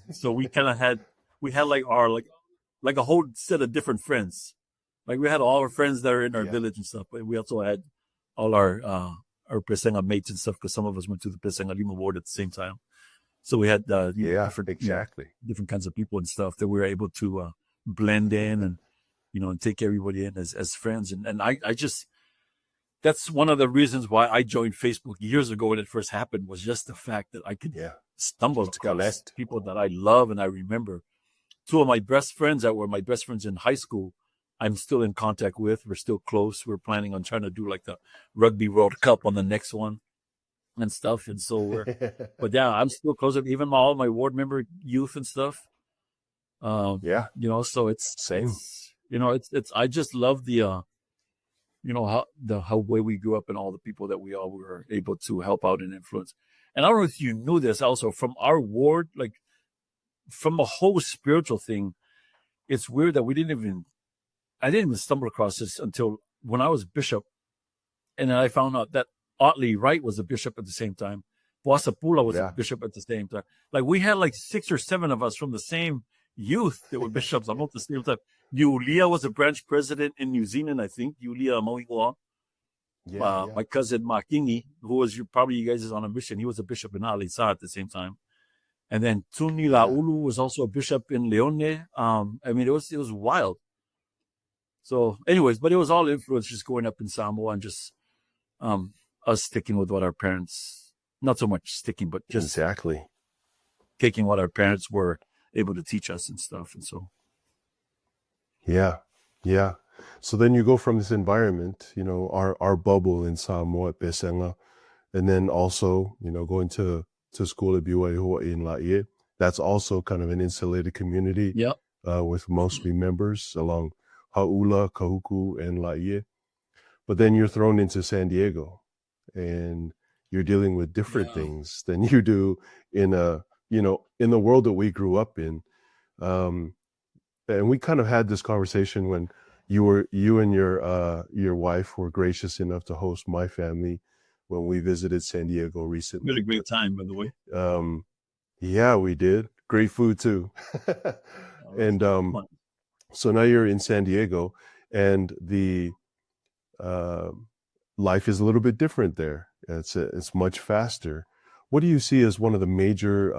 So we kind of we had like like a whole set of different friends. Like we had all our friends that are in our village and stuff, but we also had all our Pesenga mates and stuff, because some of us went to the Pesenga Lima ward at the same time. So we had different, exactly. different kinds of people and stuff that we were able to blend in and and take everybody in as friends. And I just, that's one of the reasons why I joined Facebook years ago when it first happened, was just the fact that I could stumble across people that I love and I remember. Two of my best friends that were my best friends in high school, I'm still in contact with. We're still close. We're planning on trying to do like the Rugby World Cup on the next one and stuff. And so but yeah, I'm still close with even all my ward member youth and stuff. So it's same. I just love the how way we grew up and all the people that we all were able to help out and influence. And I don't know if you knew this also from our ward, like from a whole spiritual thing. It's weird that I didn't even stumble across this until when I was bishop. And then I found out that Otley Wright was a bishop at the same time. Boasapula was a bishop at the same time. Like we had like 6 or 7 of us from the same youth that were bishops almost the same time. Yulia was a branch president in New Zealand, I think. Yulia Mauigoa. My cousin Makingi, who was probably you guys is on a mission, he was a bishop in Alisa at the same time. And then Tuni Laulu was also a bishop in Leone. I mean, it was wild. So, anyways, but it was all influence just growing up in Samoa and just us sticking with what our parents, not so much sticking, but just taking what our parents were able to teach us and stuff. And so. Yeah. So then you go from this environment, our bubble in Samoa, Pesenga, and then also, going to school at BYU in Laie. That's also kind of an insulated community with mostly members along Hauula, Kahuku, and Laie. But then you're thrown into San Diego and you're dealing with different things than you do in in the world that we grew up in. And we kind of had this conversation when you and your wife were gracious enough to host my family when we visited San Diego recently. We had a great time, by the way. Yeah, we did. Great food too. And so now you're in San Diego, and the life is a little bit different there. It's much faster. What do you see as one of the major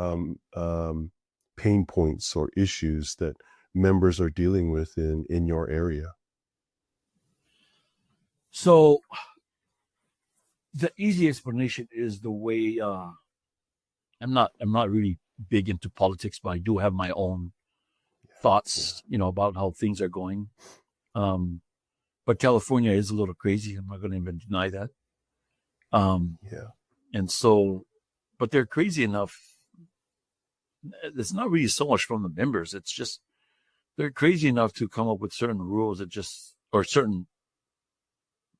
pain points or issues that members are dealing with in your area? So the easy explanation is the way I'm not really big into politics, but I do have my own thoughts, about how things are going. But California is a little crazy. I'm not going to even deny that. And so, but they're crazy enough. It's not really so much from the members. It's just they're crazy enough to come up with certain rules or certain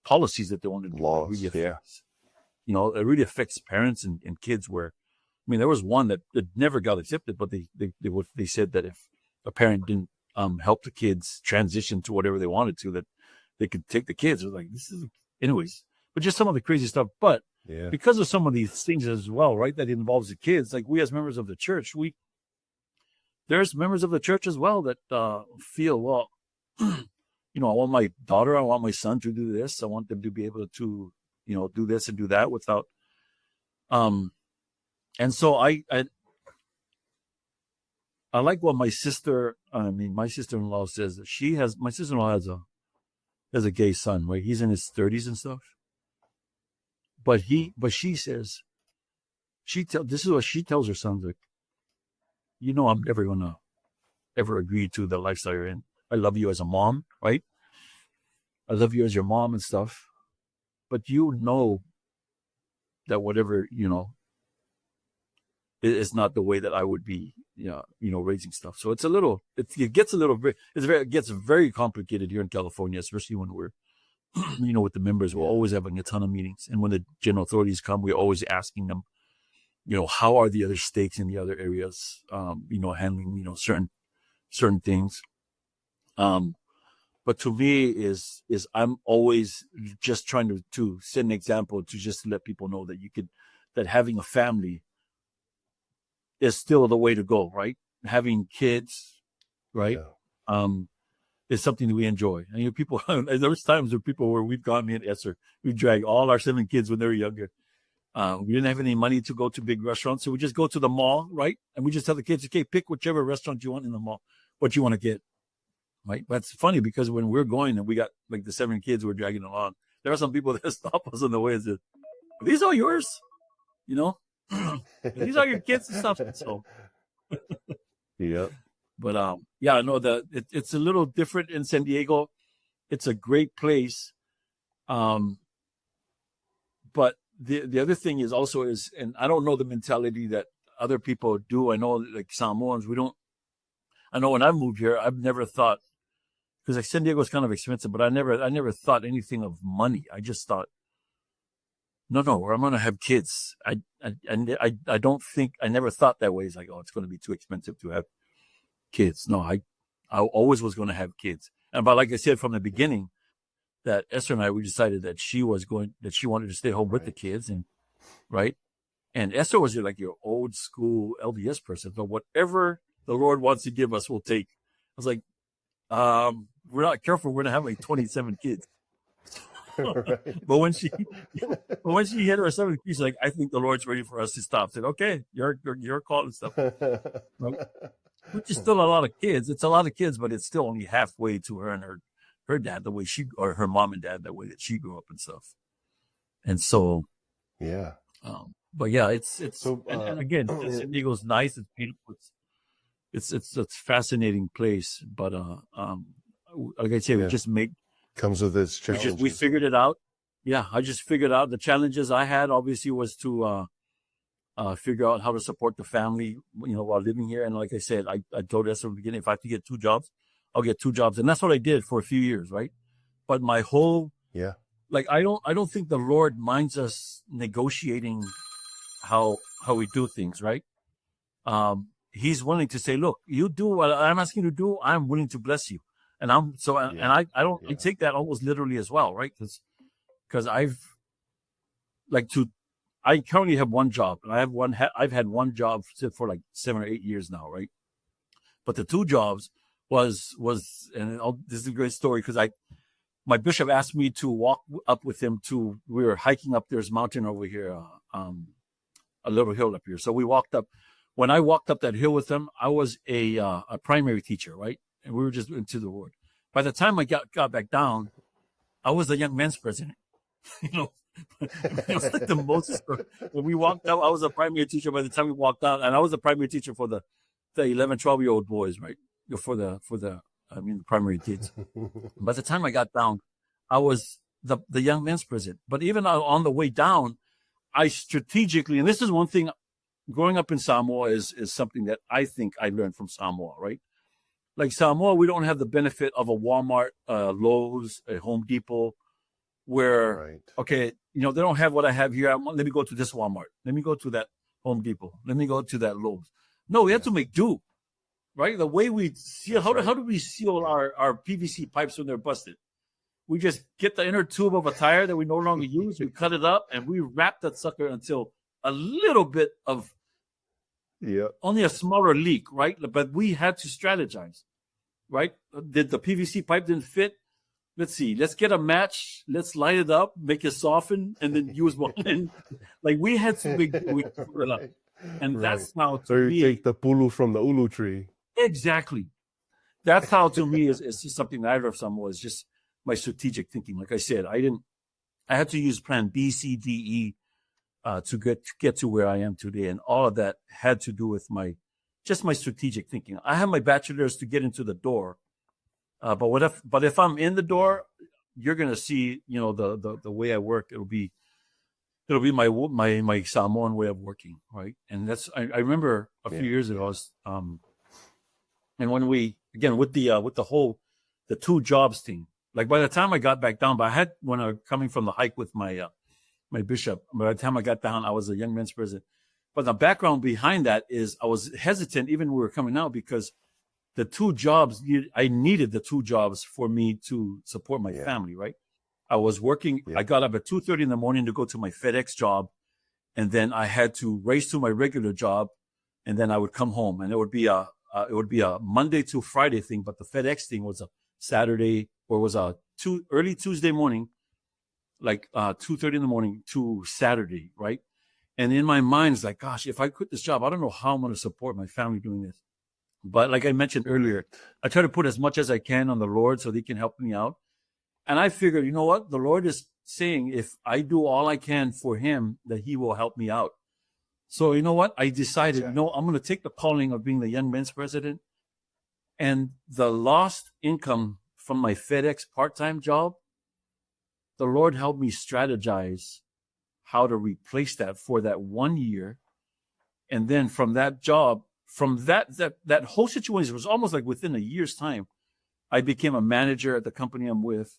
policies that they want to laws. Really affect, it really affects parents and kids. Where, I mean, there was one that never got accepted, but they said that if a parent didn't help the kids transition to whatever they wanted to, that they could take the kids. It was like, this is, anyways, but just some of the crazy stuff. But because of some of these things as well, right, that involves the kids, like we as members of the church, there's members of the church as well that feel, well, I want my daughter, I want my son to do this. I want them to be able to, do this and do that without, and so I like what my sister-in-law says. That my sister-in-law has a gay son, right? He's in his 30s and stuff. But she says, this is what she tells her sons, like, I'm never gonna ever agree to the lifestyle you're in. I love you as a mom, right? I love you as your mom and stuff. But that whatever, it's not the way that I would be, raising stuff. So it gets very complicated here in California, especially when we're, with the members. We're always having a ton of meetings. And when the general authorities come, we're always asking them, how are the other states in the other areas, handling, certain things. But to me is I'm always just trying to set an example to just let people know that having a family is still the way to go, right? Having kids, right? Yeah. Is something that we enjoy. And people, there's times where we've gone, me and Esther, we dragged all our 7 kids when they were younger. We didn't have any money to go to big restaurants, so we just go to the mall, right? And we just tell the kids, okay, pick whichever restaurant you want in the mall, what you want to get. Right. But it's funny because when we're going and we got like the 7 kids we're dragging along, there are some people that stop us on the way and say, are these all yours? These are your kids and stuff. So, yeah. But, it's a little different in San Diego. It's a great place. But the other thing is, and I don't know the mentality that other people do. I know like Samoans, I know when I moved here, I've never thought, because like San Diego is kind of expensive, but I never thought anything of money. I just thought, no, I'm going to have kids. I don't think, I never thought that way. It's like, it's going to be too expensive to have kids. No, I always was going to have kids. But like I said from the beginning, that Esther and I, we decided that she wanted to stay home with the kids, and right. And Esther was like your old school LDS person. So whatever the Lord wants to give us, we'll take. I was like, we're not careful, we're gonna have like 27 kids. Right. But when she hit her 7th, she's like, I think the Lord's ready for us to stop. I said, okay, your call and stuff. Which is still a lot of kids. It's a lot of kids, but it's still only halfway to her and her dad, the way or her mom and dad, the way that she grew up and stuff. And so, yeah. But yeah, it's so, and again, San Diego's nice. It's beautiful. It's a fascinating place, but like I say, we just comes with its challenges. We figured it out. Yeah, I just figured out the challenges I had. Obviously, was to figure out how to support the family, while living here. And like I said, I told us from the beginning, if I have to get 2 jobs, I'll get 2 jobs, and that's what I did for a few years, right? But my whole I don't think the Lord minds us negotiating how we do things, right? He's willing to say, look, you do what I'm asking you to do, I'm willing to bless you. And I take that almost literally as well, right? Because I currently have 1 job, and I've had 1 job for like 7 or 8 years now, right? But the 2 jobs was, and this is a great story, because my bishop asked me to walk up with him we were hiking up this mountain over here, a little hill up here. So we walked up. When I walked up that hill with him, I was a primary teacher, right? And we were just into the word. By the time I got back down, I was the young men's president. It was like the most. When we walked up, I was a primary teacher. By the time we walked out, and I was a primary teacher for the 11, 12-year-old boys, right? For the primary kids. By the time I got down, I was the young men's president. But even on the way down, I strategically, and this is one thing, growing up in Samoa is something that I think I learned from Samoa, right? Like Samoa, we don't have the benefit of a Walmart, Lowe's, a Home Depot, where, okay, they don't have what I have here. Let me go to this Walmart. Let me go to that Home Depot. Let me go to that Lowe's. No, we have to make do, right? The way we seal, how do we seal our PVC pipes when they're busted? We just get the inner tube of a tire that we no longer use. We cut it up and we wrap that sucker until a little bit of only a smaller leak, right? But we had to strategize, right? The PVC pipe didn't fit. Let's see. Let's get a match. Let's light it up, make it soften, and then use one. And like we had to make it up. And that's how. So you take the pulu from the ulu tree. Exactly. That's how, to me, is just something that I love Samoa, is just my strategic thinking. Like I said, I had to use plan B, C, D, E, to get to where I am today. And all of that had to do with my strategic thinking. I have my bachelor's to get into the door. But if I'm in the door, you're going to see, the way I work. It'll be my Samoan way of working. Right. And I remember a few years ago, and when we, again, with the 2 jobs thing, like by the time I got back down, when I was coming from the hike with my bishop, by the time I got down, I was a young men's president. But the background behind that is I was hesitant even when we were coming out, because the 2 jobs, I needed the 2 jobs for me to support my family, right? I was working, I got up at 2:30 in the morning to go to my FedEx job. And then I had to race to my regular job. And then I would come home, and it would be a Monday to Friday thing. But the FedEx thing was a Saturday, or was a early Tuesday morning, like 2:30 in the morning to Saturday, right? And in my mind, it's like, gosh, if I quit this job, I don't know how I'm going to support my family doing this. But like I mentioned earlier, I try to put as much as I can on the Lord so that he can help me out. And I figured, you know what? The Lord is saying, if I do all I can for him, that he will help me out. So you know what? I decided, I'm going to take the calling of being the young men's president, and the lost income from my FedEx part-time job, the Lord helped me strategize how to replace that for that 1 year. And then from that job, from that whole situation, was almost like within a year's time, I became a manager at the company I'm with.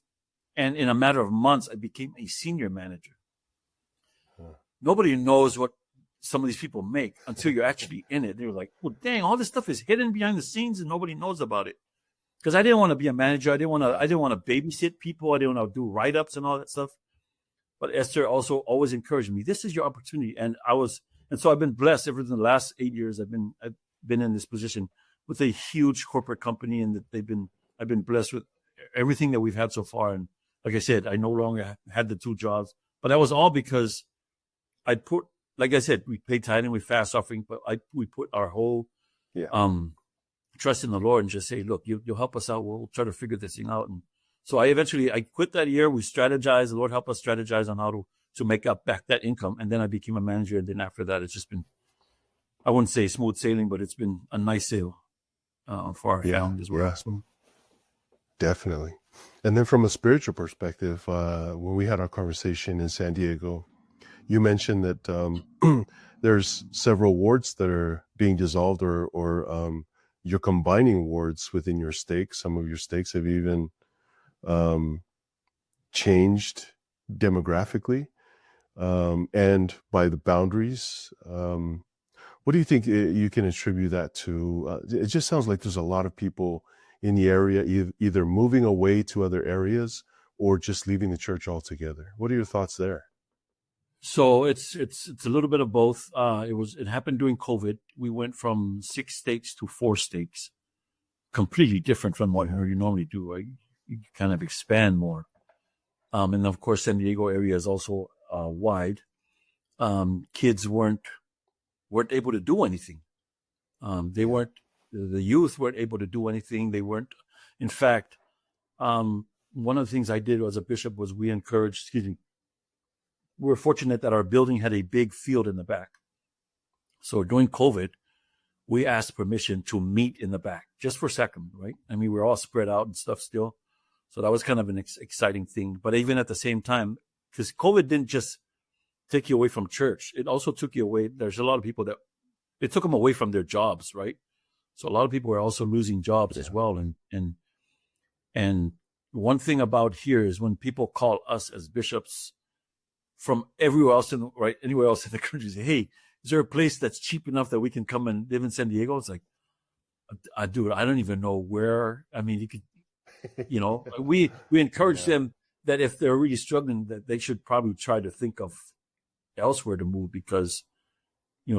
And in a matter of months, I became a senior manager. Nobody knows what some of these people make until you're actually in it. They were like, well, dang, all this stuff is hidden behind the scenes and nobody knows about it. Because I didn't want to be a manager. I didn't want to babysit people. I didn't want to do write-ups and all that stuff. But Esther also always encouraged me, this is your opportunity. And so I've been blessed ever the last 8 years. I've been in this position with a huge corporate company, and that I've been blessed with everything that we've had so far. And like I said, I no longer had the 2 jobs, but that was all because like I said, we pay tithing, we fast offering, but we put our whole, trust in the Lord and just say, look, you'll help us out. We'll try to figure this thing out. And so I quit that year. We strategized. The Lord helped us strategize on how to make up back that income. And then I became a manager. And then after that, it's just been, I wouldn't say smooth sailing, but it's been a nice sail for our family as well. Yeah. So. Definitely. And then from a spiritual perspective, when we had our conversation in San Diego, you mentioned that there's several wards that are being dissolved, or you're combining wards within your stakes. Some of your stakes have even changed demographically and by the boundaries. What do you think you can attribute that to? It just sounds like there's a lot of people in the area either moving away to other areas or just leaving the church altogether. What are your thoughts there? So it's a little bit of both. It happened during COVID. We went from 6 stakes to 4 stakes, completely different from what you normally do. Right? You kind of expand more. And of course, San Diego area is also wide. Kids weren't able to do anything. The youth weren't able to do anything. They weren't. In fact, one of the things I did as a bishop was we were fortunate that our building had a big field in the back. So during COVID, we asked permission to meet in the back just for sacrament, right? I mean, we're all spread out and stuff still. So that was kind of an exciting thing. But even at the same time, because COVID didn't just take you away from church, it also took you away. There's a lot of people that it took them away from their jobs, right? So a lot of people were also losing jobs as well. And one thing about here is when people call us as bishops from everywhere else anywhere else in the country, say, hey, is there a place that's cheap enough that we can come and live in San Diego? It's like, dude, I don't even know where. I mean, you could, we encourage them that if they're really struggling, that they should probably try to think of elsewhere to move, because,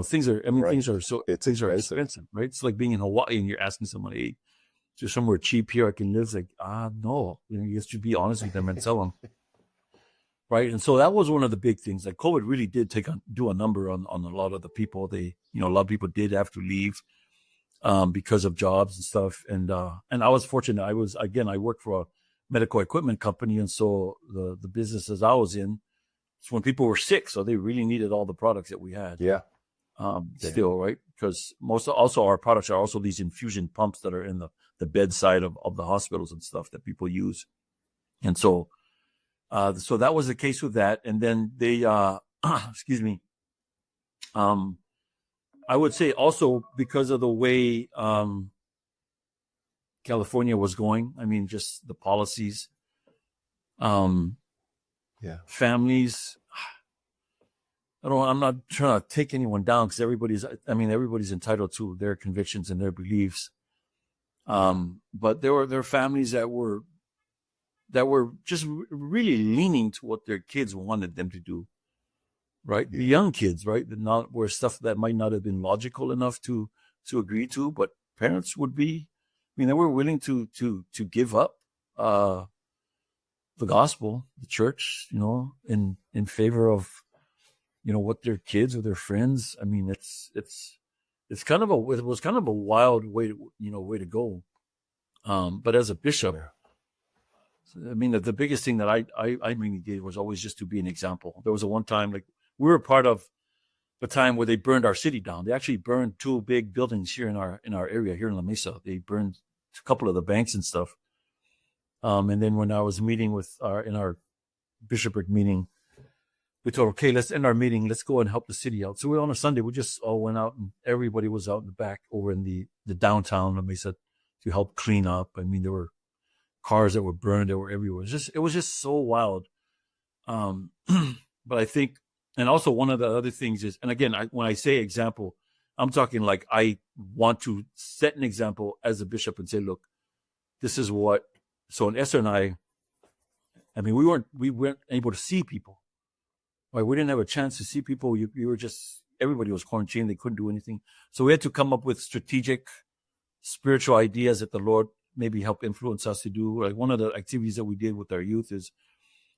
things are expensive, right? It's like being in Hawaii and you're asking somebody, hey, is there somewhere cheap here I can live? It's like, no, you have to be honest with them and tell them. Right. And so that was one of the big things. Like COVID really did do a number on a lot of the people. A lot of people did have to leave because of jobs and stuff. And I was fortunate. I worked for medical equipment company. And so the businesses I was in, it's when people were sick. So they really needed all the products that we had. Yeah. Still, right? Because also our products are also these infusion pumps that are in the bedside of the hospitals and stuff that people use. And so, so that was the case with that. And then they, excuse me, I would say also because of the way California was going, I mean, just the policies, families. I'm not trying to take anyone down because everybody's entitled to their convictions and their beliefs. But there were families that were just really leaning to what their kids wanted them to do. Right. Yeah. The young kids, right. Not where stuff that might not have been logical enough to agree to, but parents would be, they were willing to give up, the gospel, the church, in favor of, what their kids or their friends. I mean, it was kind of a wild way to go. But as a bishop, I mean, the biggest thing that I really did was always just to be an example. There was a one time, like, we were part of the time where they burned our city down. They actually burned 2 big buildings here in our area here in La Mesa. They burned a couple of the banks and stuff. And then when I was meeting in our bishopric meeting, we told, okay, let's end our meeting. Let's go and help the city out. So on a Sunday, we just all went out and everybody was out in the back over in the downtown La Mesa to help clean up. I mean, there were cars that were burned. They were everywhere. It was just so wild. But I think, and also one of the other things is, and again, when I say example, I'm talking like I want to set an example as a bishop and say, look, this is what. So in Esther and I mean, we weren't able to see people. Right? We didn't have a chance to see people. You were just, everybody was quarantined. They couldn't do anything. So we had to come up with strategic, spiritual ideas that the Lord maybe helped influence us to do. Like one of the activities that we did with our youth is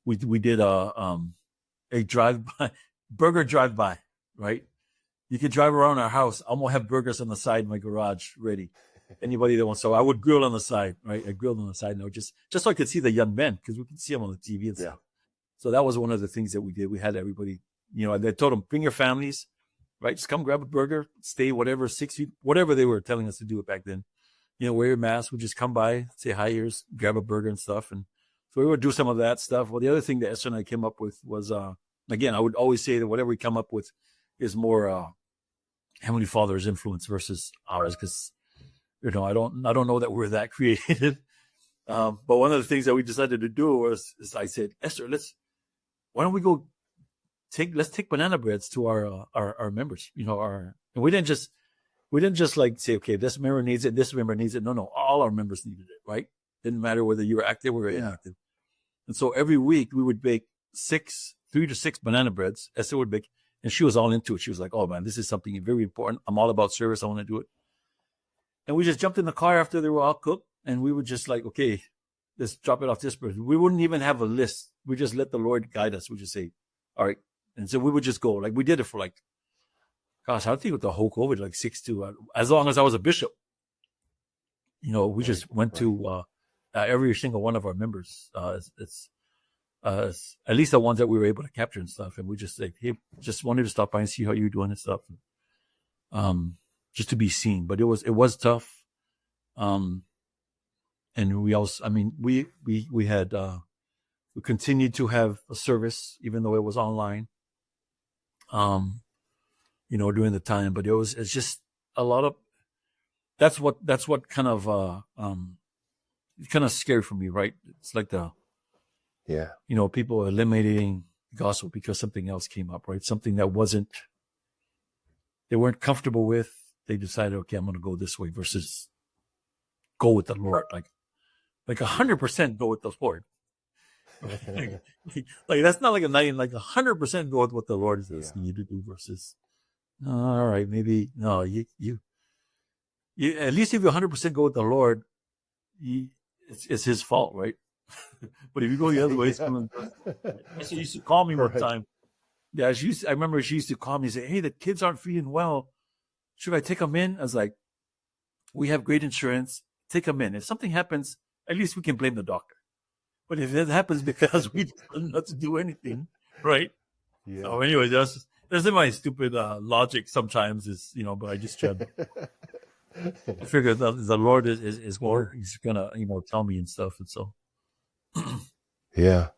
we did a burger drive-by, right? You could drive around our house. I'm going to have burgers on the side in my garage ready. Anybody that wants, so I would grill on the side, right? I grilled on the side, just so I could see the young men because we could see them on the TV and stuff. So that was one of the things that we did. We had everybody, they told them, bring your families, right? Just come grab a burger, stay whatever, 6 feet, whatever they were telling us to do it back then. Wear your mask. We just come by, say hi, here's, grab a burger and stuff. And so we would do some of that stuff. Well, the other thing that Esther and I came up with was, again, I would always say that whatever we come up with is more Heavenly Father's influence versus ours, because I don't know that we're that creative. But one of the things that we decided to do is I said, Esther, why don't we go let's take banana breads to our members, and we didn't just like say, okay, this member needs it, this member needs it. No, all our members needed it, right? Didn't matter whether you were active or inactive. And so every week we would bake 3 to 6 banana breads. Esther would bake, and she was all into it. She was like, oh man, this is something very important. I'm all about service. I want to do it. And we just jumped in the car after they were all cooked, and we would just like, okay, let's drop it off this person. We wouldn't even have a list. We just let the Lord guide us. We just say, all right. And so we would just go. Like we did it for I think with the whole COVID, like 6 to, as long as I was a bishop, we just went to every single one of our members. It's at least the ones that we were able to capture and stuff. And we just like, hey, just wanted to stop by and see how you're doing and stuff. Just to be seen. But it was tough. And we also, I mean, we had, we continued to have a service, even though it was online, during the time, but it's just a lot of, that's what kind of scary for me, right? It's like people eliminating the gospel because something else came up, right? Something that they weren't comfortable with. They decided, okay, I'm going to go this way versus go with the Lord. Like 100% go with the Lord. like that's not like a 90, like 100% go with what the Lord is asking you to do versus, all right, maybe, no, you at least if you 100% go with the Lord, it's his fault, right? But if you go the other way, it's going to, she used to call me one time. Yeah, I remember she used to call me and say, hey, the kids aren't feeling well. Should I take them in? I was like, we have great insurance. Take them in. If something happens, at least we can blame the doctor. But if it happens because we don't know to do anything, right? Yeah. So anyway, that's my stupid logic sometimes is, but I just try to figure the Lord is more, he's gonna, tell me and stuff. And so. Yeah.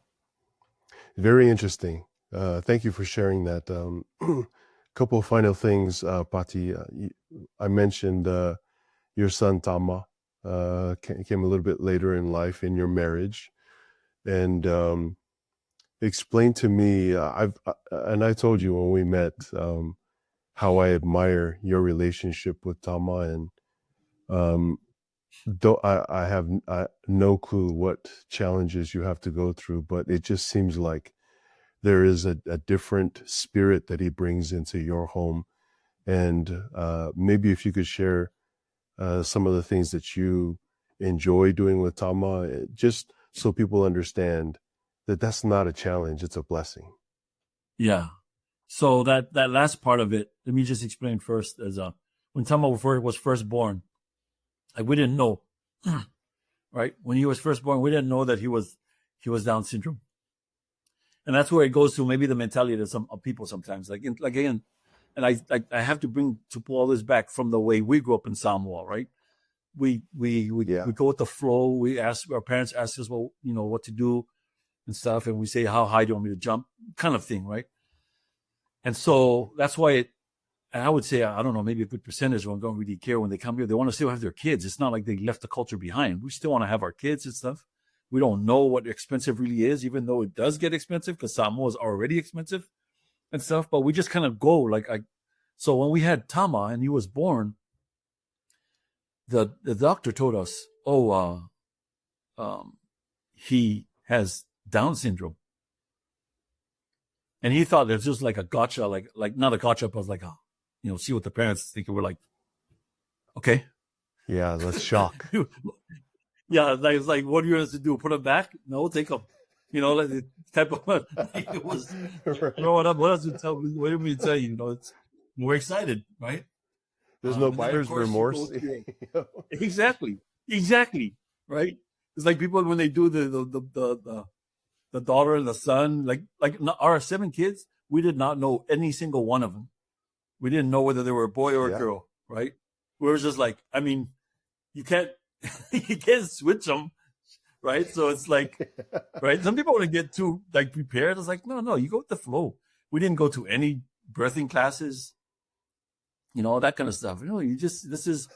Very interesting. Thank you for sharing that. Couple of final things, Pati. I mentioned your son Tama came a little bit later in life in your marriage, and explain to me. And I told you when we met how I admire your relationship with Tama, and though I have no clue what challenges you have to go through, but it just seems like there is a different spirit that he brings into your home. And maybe if you could share some of the things that you enjoy doing with Tama, just so people understand that that's not a challenge, it's a blessing. Yeah. So that last part of it, let me just explain first. As when Tama was first born, like we didn't know, right? When he was first born, we didn't know that he was Down syndrome. And that's where it goes to maybe the mentality of some people sometimes. Like again, and I have to pull all this back from the way we grew up in Samoa, right? We go with the flow. Our parents ask us, well, what to do and stuff, and we say, how high do you want me to jump, kind of thing, right? And so that's why and I would say, I don't know, maybe a good percentage of them don't really care when they come here. They want to still have their kids. It's not like they left the culture behind. We still want to have our kids and stuff. We don't know what expensive really is, even though it does get expensive because Samoa is already expensive and stuff. But we just kind of go so when we had Tama and he was born, the doctor told us, he has Down syndrome. And he thought it was just like a gotcha, like not a gotcha, but like see what the parents think. We're like, okay. Yeah, that's shock. Yeah, it's like, what do you want us to do? Put them back? No, take them. Like the type of it was growing up. What else would tell me? What did we tell you? We're excited, right? There's no buyer's remorse. Exactly, right? It's like people when they do the daughter and the son, like our 7 kids, we did not know any single one of them. We didn't know whether they were a boy or a girl, right? We were just like, I mean, you can't switch them, right? So it's like, right? Some people want to get too prepared. It's like, no, you go with the flow. We didn't go to any birthing classes, that kind of stuff. You just, this is,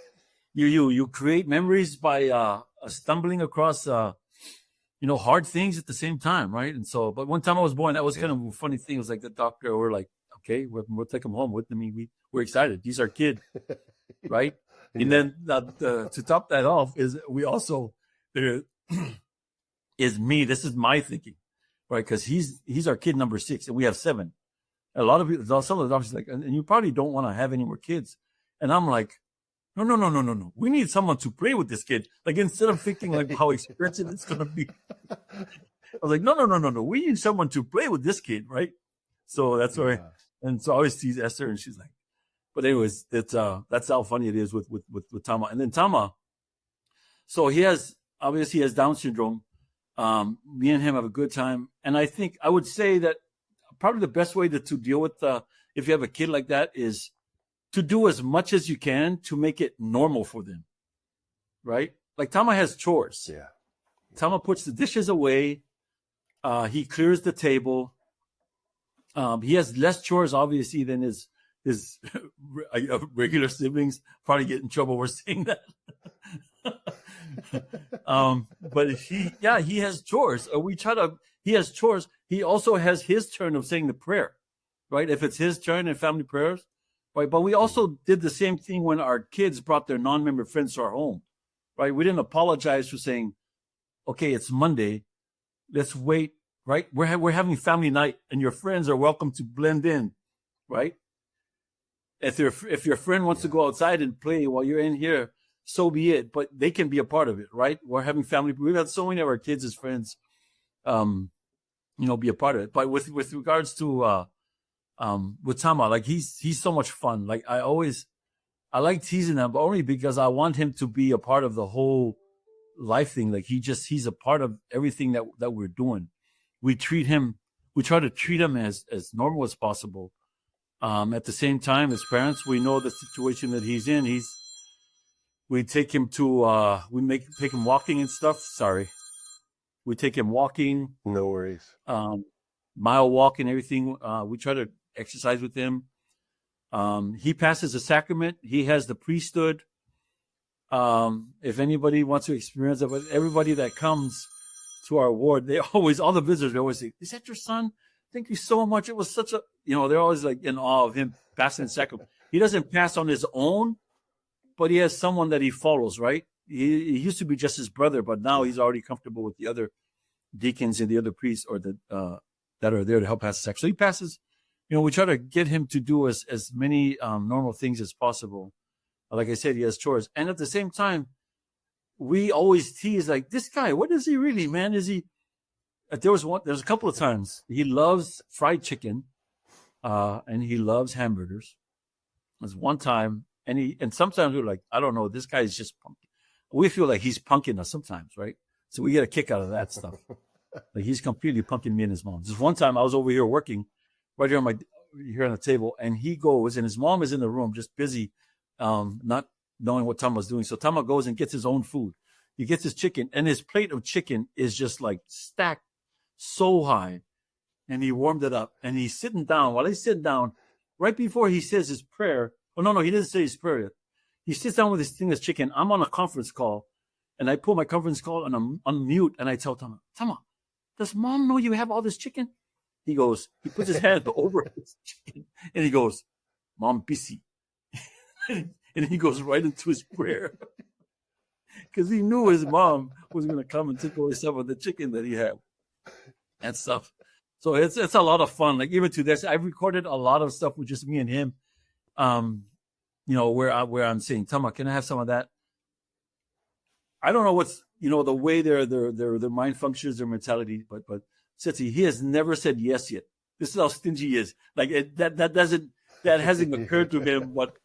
you create memories by stumbling across, hard things at the same time, right? And so, but one time I was born, that was kind of a funny thing. It was like the doctor, we're like, okay, we'll take him home with me. We're excited. He's our kid, right? And then to top that off is we also there is me. This is my thinking, right? Because he's our kid number 6, and we have 7. A lot of people, some of the doctors like, and you probably don't want to have any more kids. And I'm like, no. We need someone to play with this kid. Like instead of thinking like how expensive it's gonna be, I was like, no. We need someone to play with this kid, right? So that's why. And so I always tease Esther, and she's like, but anyways, that's how funny it is with Tama. And then Tama, so he has Down syndrome. Me and him have a good time. And I think I would say that probably the best way to deal with if you have a kid like that is to do as much as you can to make it normal for them, right? Like Tama has chores. Yeah. Tama puts the dishes away. He clears the table. He has less chores, obviously, than his regular siblings. Probably get in trouble for saying that. But he has chores. He has chores. He also has his turn of saying the prayer, right? If it's his turn in family prayers, right? But we also did the same thing when our kids brought their non-member friends to our home, right? We didn't apologize for saying, okay, it's Monday. Let's wait. Right? We're having family night, and your friends are welcome to blend in, right? If your friend wants to go outside and play while you're in here, so be it. But they can be a part of it, right? We're having family. We've had so many of our kids as friends, be a part of it. But with regards to with Tama, like he's so much fun. Like I like teasing him, but only because I want him to be a part of the whole life thing. Like he's a part of everything that we're doing. We try to treat him as normal as possible. At the same time, as parents, we know the situation that he's in. We take him to take him walking and stuff. Sorry. We take him walking. No worries. Mile walk and everything. We try to exercise with him. He passes the sacrament. He has the priesthood. If anybody wants to experience it, but everybody that comes to our ward, all the visitors, they always say, "Is that your son? Thank you so much. It was such a," they're always like in awe of him passing the sacrament. He doesn't pass on his own, but he has someone that he follows, right? He used to be just his brother, but now he's already comfortable with the other deacons and the other priests or that are there to help pass the sacrament. So he passes. We try to get him to do as many normal things as possible. Like I said, he has chores. And at the same time, we always tease like, this guy, what is he really, man? There's a couple of times he loves fried chicken, and he loves hamburgers. There's one time, and sometimes we're like, I don't know, this guy is just punking. We feel like he's punking us sometimes, right? So we get a kick out of that stuff. Like he's completely punking me and his mom. Just one time I was over here working right here on the table, and he goes, and his mom is in the room just busy, not knowing what Tama was doing. So Tama goes and gets his own food. He gets his chicken, and his plate of chicken is just like stacked so high. And he warmed it up, and he's sitting down. While he's sitting down, right before he says his prayer, no, he didn't say his prayer yet. He sits down with his thing of chicken. I'm on a conference call, and I pull my conference call, and I'm on mute, and I tell Tama, does mom know you have all this chicken? He puts his hand over his chicken, and he goes, Mom busy. And he goes right into his prayer. Because he knew his mom was going to come and take away some of the chicken that he had and stuff. So it's a lot of fun. Like even to this, I've recorded a lot of stuff with just me and him. Where I'm saying, Tama, can I have some of that? I don't know what's, the way their mind functions, their mentality, but Seti, he has never said yes yet. This is how stingy he is. Like that hasn't occurred to him what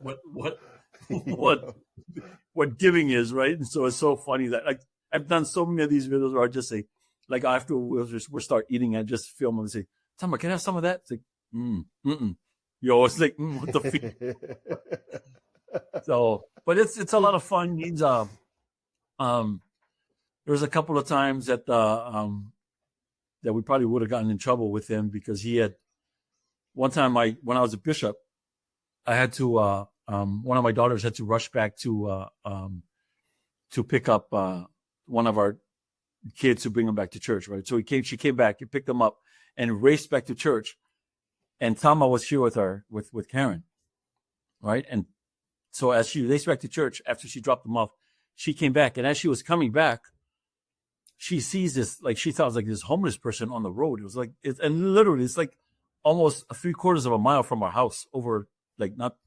giving is, right? And so it's so funny that like I've done so many of these videos where I just say, like after we'll start eating, I just film them and say, Tama, can I have some of that? It's like, it's like, what the fuck? So, but it's a lot of fun. He's there was a couple of times that we probably would have gotten in trouble with him because he had one time when I was a bishop, I had to one of my daughters had to rush back to pick up one of our kids to bring him back to church, right? So she came back, he picked him up and raced back to church. And Tama was here with her, with Karen, right? And so as she raced back to church, after she dropped him off, she came back. And as she was coming back, she sees this, like she thought it was like this homeless person on the road. It was like, and literally it's like almost 3/4 of a mile from our house over, like not,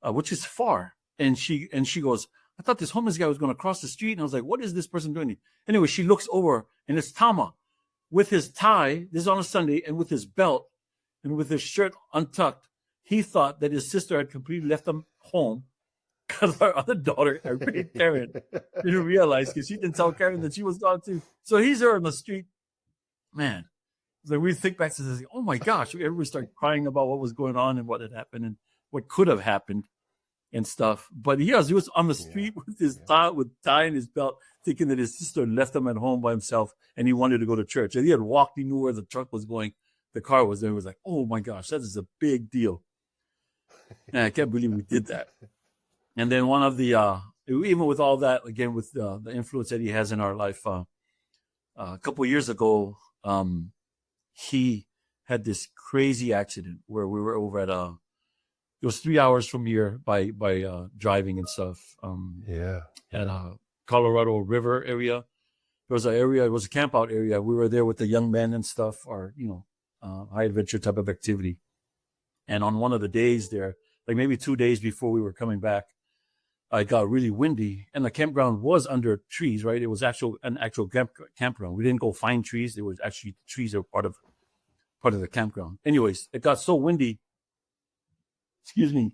which is far. And she goes, I thought this homeless guy was going to cross the street. And I was like, what is this person doing? Anyway, she looks over and it's Tama with his tie. This is on a Sunday, and with his belt and with his shirt untucked. He thought that his sister had completely left him home because our other daughter, our pretty Karen, didn't realize because she didn't tell Karen that she was gone too. So he's there on the street. Man, like we think back to this, oh my gosh, everybody started crying about what was going on and what had happened and what could have happened and stuff. But he was on the street with his tie and his belt, thinking that his sister left him at home by himself and he wanted to go to church. And he had walked, he knew where the truck was going. The car was there. He was like, oh my gosh, that is a big deal. And I can't believe we did that. And then one of the, even with all that, again, with the influence that he has in our life, a couple of years ago, he had this crazy accident where we were over at it was 3 hours from here by driving and stuff. At Colorado River area. There was an area, it was a camp out area. We were there with the young men and stuff, or, high adventure type of activity. And on one of the days there, like maybe 2 days before we were coming back, it got really windy, and the campground was under trees, right? It was an actual campground. We didn't go find trees. It was actually trees that were part of the campground. Anyways, it got so windy, excuse me,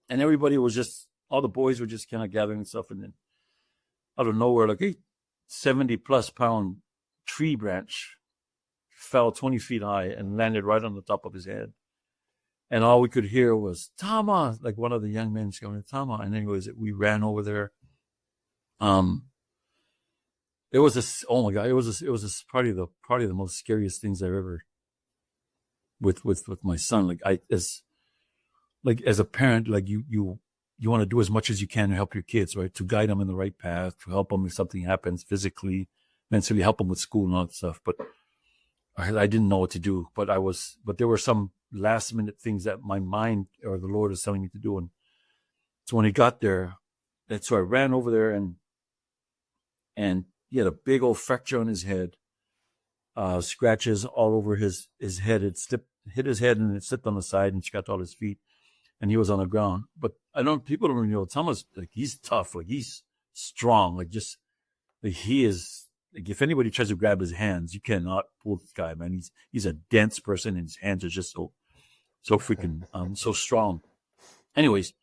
and everybody was all the boys were just kind of gathering and stuff. And then out of nowhere, like a 70-plus-pound tree branch fell 20 feet high and landed right on the top of his head. And all we could hear was Tama, like one of the young men going, Tama. And anyways, we ran over there. It was oh my God, it was probably the most scariest things I've ever with my son. Like as a parent, like you want to do as much as you can to help your kids, right? To guide them in the right path, to help them if something happens physically, mentally, help them with school and all that stuff. But I didn't know what to do, but there were some last minute things that my mind or the Lord is telling me to do. And so when he got there, so I ran over there and he had a big old fracture on his head, scratches all over his head. It hit his head and it slipped on the side and scratched all his feet. And he was on the ground. But people don't really know. Thomas, like, he's tough, like he's strong, like just like he is. Like if anybody tries to grab his hands, you cannot pull this guy, man. He's a dense person, and his hands are just so freaking so strong. Anyways,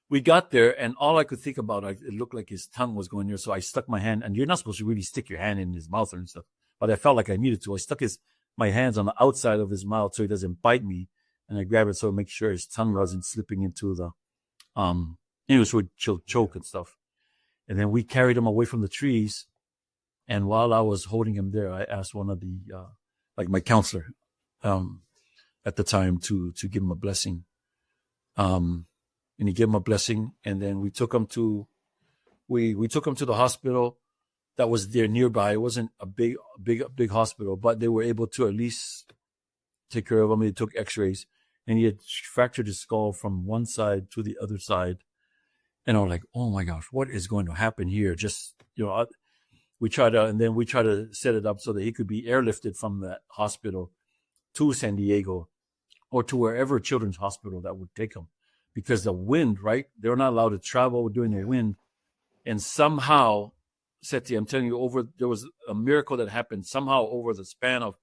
we got there, and all I could think about, it looked like his tongue was going there. So I stuck my hand, and you're not supposed to really stick your hand in his mouth and stuff, but I felt like I needed to. I stuck my hands on the outside of his mouth so he doesn't bite me, and I grabbed it so to make sure his tongue wasn't slipping into the anyway, so he'd choke and stuff. And then we carried him away from the trees. And while I was holding him there, I asked one of the, like my counselor, at the time to give him a blessing. And he gave him a blessing. And then we took him to the hospital that was there nearby. It wasn't a big hospital, but they were able to at least take care of him. They took x-rays, and he had fractured his skull from one side to the other side. And I was like, oh my gosh, what is going to happen here? Just, we try to set it up so that he could be airlifted from that hospital to San Diego or to wherever children's hospital that would take him, because the wind, right? They're not allowed to travel during the wind. And somehow, Seti, I'm telling you, there was a miracle that happened. Somehow over the span of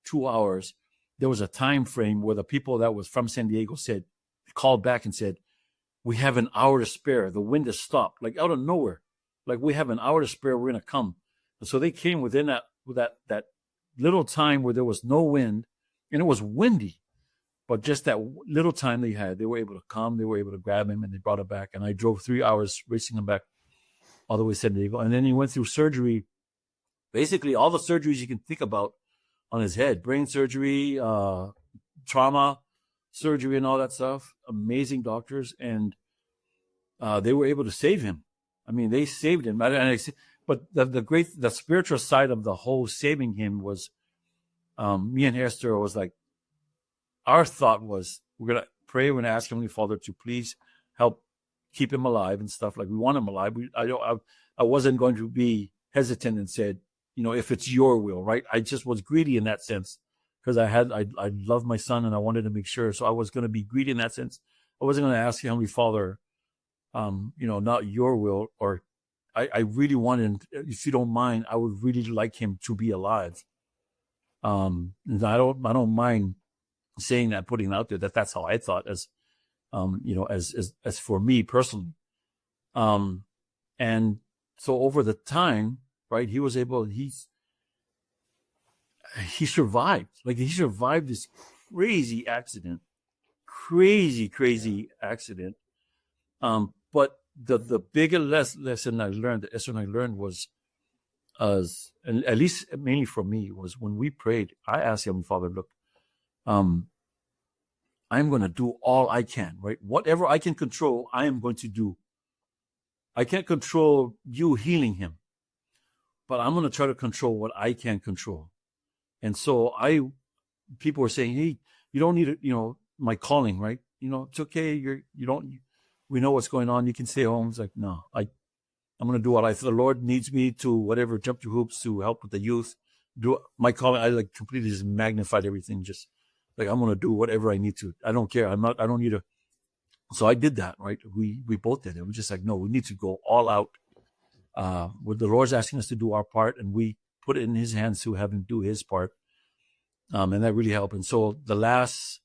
2 hours, there was a time frame where the people that was from San Diego called back and said, we have an hour to spare. The wind has stopped, like out of nowhere. Like, we have an hour to spare. We're going to come. So they came within that little time where there was no wind, and it was windy, but just that little time they had, they were able to come, they were able to grab him, and they brought him back. And I drove 3 hours racing him back all the way to San Diego. And then he went through surgery, basically all the surgeries you can think about on his head, brain surgery, trauma surgery, and all that stuff. Amazing doctors. And they were able to save him. I mean, they saved him. But the spiritual side of the whole saving him was, me and Esther was like, our thought was, we're going to pray, we're going to ask Heavenly Father to please help keep him alive and stuff. Like, we want him alive. I wasn't going to be hesitant and said, if it's your will, right? I just was greedy in that sense, because I love my son and I wanted to make sure. So I was going to be greedy in that sense. I wasn't going to ask Heavenly Father, not your will, or I really wanted, if you don't mind, I would really like him to be alive. And I don't mind saying that, putting it out there, that's how I thought as for me personally. And so over the time, right, he survived. Like, he survived this crazy accident. But the biggest lesson I learned, the lesson I learned was, and at least mainly for me, was when we prayed, I asked Heavenly Father, look, I'm going to do all I can, right? Whatever I can control, I am going to do. I can't control you healing him, but I'm going to try to control what I can control. And so people were saying, hey, you don't need to, my calling, right? It's okay. We know what's going on. You can stay home. It's like, no, I'm going to do what the Lord needs me to, whatever, jump through hoops to help with the youth. Do my calling. I completely just magnified everything. Just like, I'm going to do whatever I need to. I don't care. I don't need to. So I did that, right? We both did it. We're just like, no, we need to go all out. With the Lord's asking us to do our part, and we put it in his hands to have him do his part. And that really helped. And so the last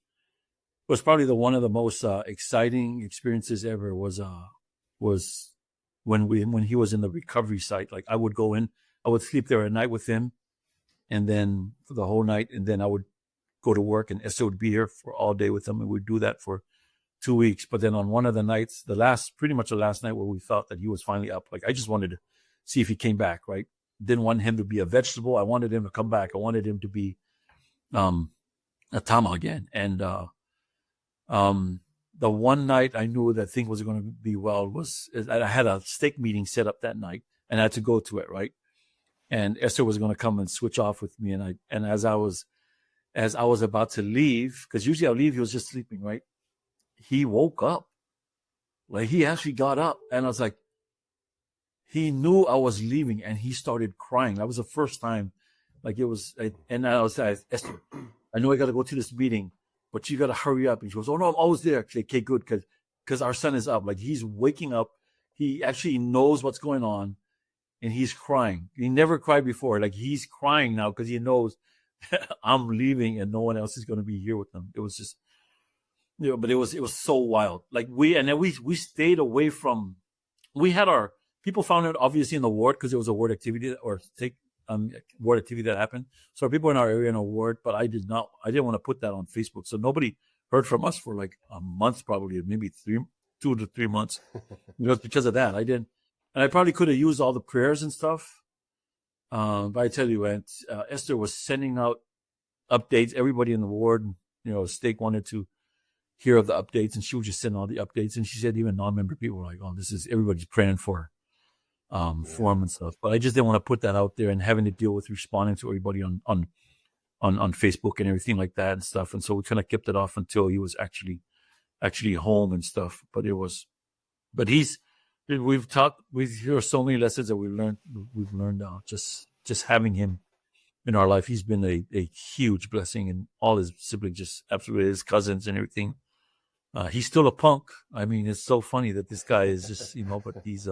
was probably one of the most exciting experiences ever was when he was in the recovery site. Like I would go in, I would sleep there at night with him, and then for the whole night, and then I would go to work, and Esther would be here for all day with him, and we'd do that for 2 weeks. But then on one of the nights, pretty much the last night where we thought that he was finally up, like I just wanted to see if he came back, right? Didn't want him to be a vegetable. I wanted him to come back. I wanted him to be a tama again. And the one night I knew that thing was going to be well was I had a stake meeting set up that night, and I had to go to it, right? And Esther was going to come and switch off with me, and as I was about to leave, because usually I'll leave, he was just sleeping, right? He woke up, like he actually got up, and I was like, he knew I was leaving, and he started crying. That was the first time, like it was, and I was like, Esther, I know I got to go to this meeting, but you got to hurry up. And she goes, oh no, I'm always there. Okay, good, because our son is up. Like he's waking up. He actually knows what's going on, and he's crying. He never cried before. Like he's crying now because he knows I'm leaving and no one else is going to be here with them. It was just, but it was so wild. Like we stayed away from. We had our people found it obviously in the ward because there was a ward activity ward activity that happened. So our people in our area in a ward, but I didn't want to put that on Facebook. So nobody heard from us for like a month, probably maybe 2 to 3 months. Because of that, I didn't, and I probably could have used all the prayers and stuff. But I tell you, Esther was sending out updates. Everybody in the ward, Stake wanted to hear of the updates, and she would just send all the updates. And she said even non-member people were like, "Oh, this is everybody's praying for him and stuff." But I just didn't want to put that out there and having to deal with responding to everybody on Facebook and everything like that and stuff. And so we kind of kept it off until he was actually home and stuff. But we hear so many lessons that we've learned just having him in our life. He's been a huge blessing, and all his siblings, just absolutely his cousins and everything. He's still a punk. I mean, it's so funny that this guy is just, but he's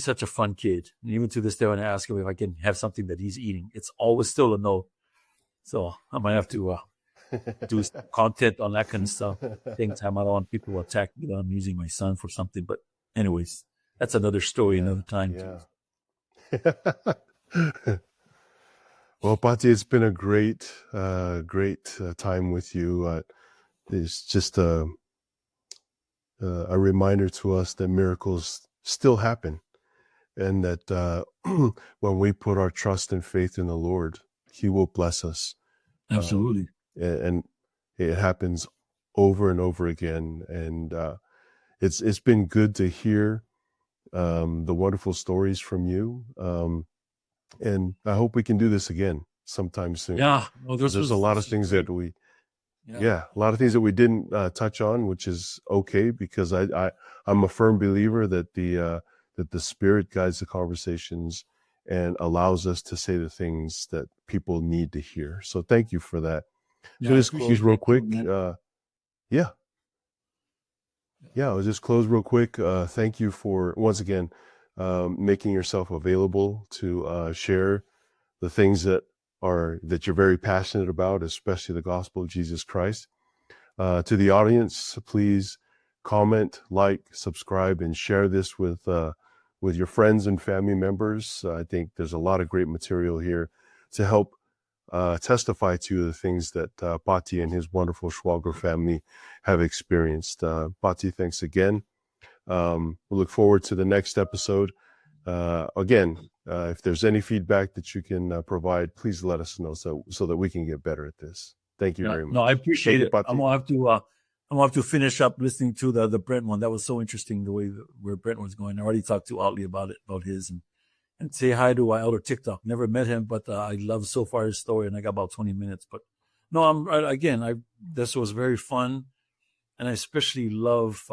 such a fun kid. And even to this day, when I ask him if I can have something that he's eating, it's always still a no. So I might have to do content on that kind of stuff. Same time, I don't want people to attack me that I'm using my son for something. But anyways, that's another story, another time. Yeah. Well, Pati, it's been a great time with you. It's just a reminder to us that miracles still happen, and that when we put our trust and faith in the Lord, He will bless us. Absolutely. And it happens over and over again. And it's been good to hear the wonderful stories from you. And I hope we can do this again sometime soon. Yeah. Well, there's a lot of things that we, a lot of things that we didn't touch on, which is okay, because I'm a firm believer that the Spirit guides the conversations and allows us to say the things that people need to hear. So thank you for that. So just close real quick. I'll just close real quick. Thank you for, once again, making yourself available to share the things that you're very passionate about, especially the gospel of Jesus Christ. To the audience, please comment, like, subscribe, and share this with your friends and family members. I think there's a lot of great material here to help testify to the things that Pati and his wonderful Schwalger family have experienced. Pati, thanks again. We look forward to the next episode. Again, if there's any feedback that you can provide, please let us know so that we can get better at this. Thank you very much. No, I appreciate it. Pati. I'm gonna have to finish up listening to the Brent one. That was so interesting, the way where Brent was going. I already talked to Otley about his, and say hi to Elder TikTok. Never met him, but I love so far his story, and I got about 20 minutes. But no, this was very fun, and I especially love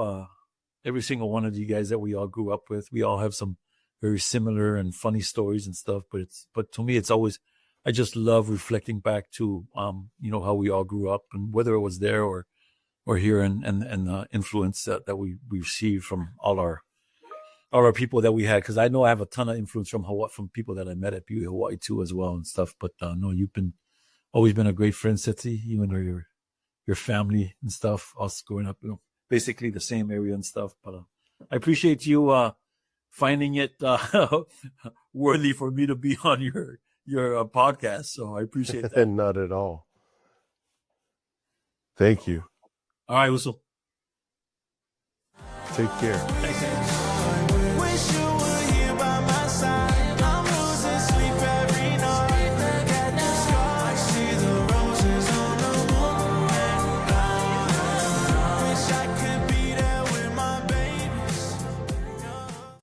every single one of you guys that we all grew up with. We all have some very similar and funny stories and stuff, but to me, it's always, I just love reflecting back to how we all grew up, and whether it was there or here, and the influence that we received from all our people that we had, because I know I have a ton of influence from Hawaii, from people that I met at Beauty Hawaii too as well and stuff. But no, you've always been a great friend, Seti, you and your family and stuff. Us growing up, basically the same area and stuff. But I appreciate you finding it worthy for me to be on your podcast. So I appreciate that. Not at all. Thank you. All right, Uso. Take care. Thanks, man.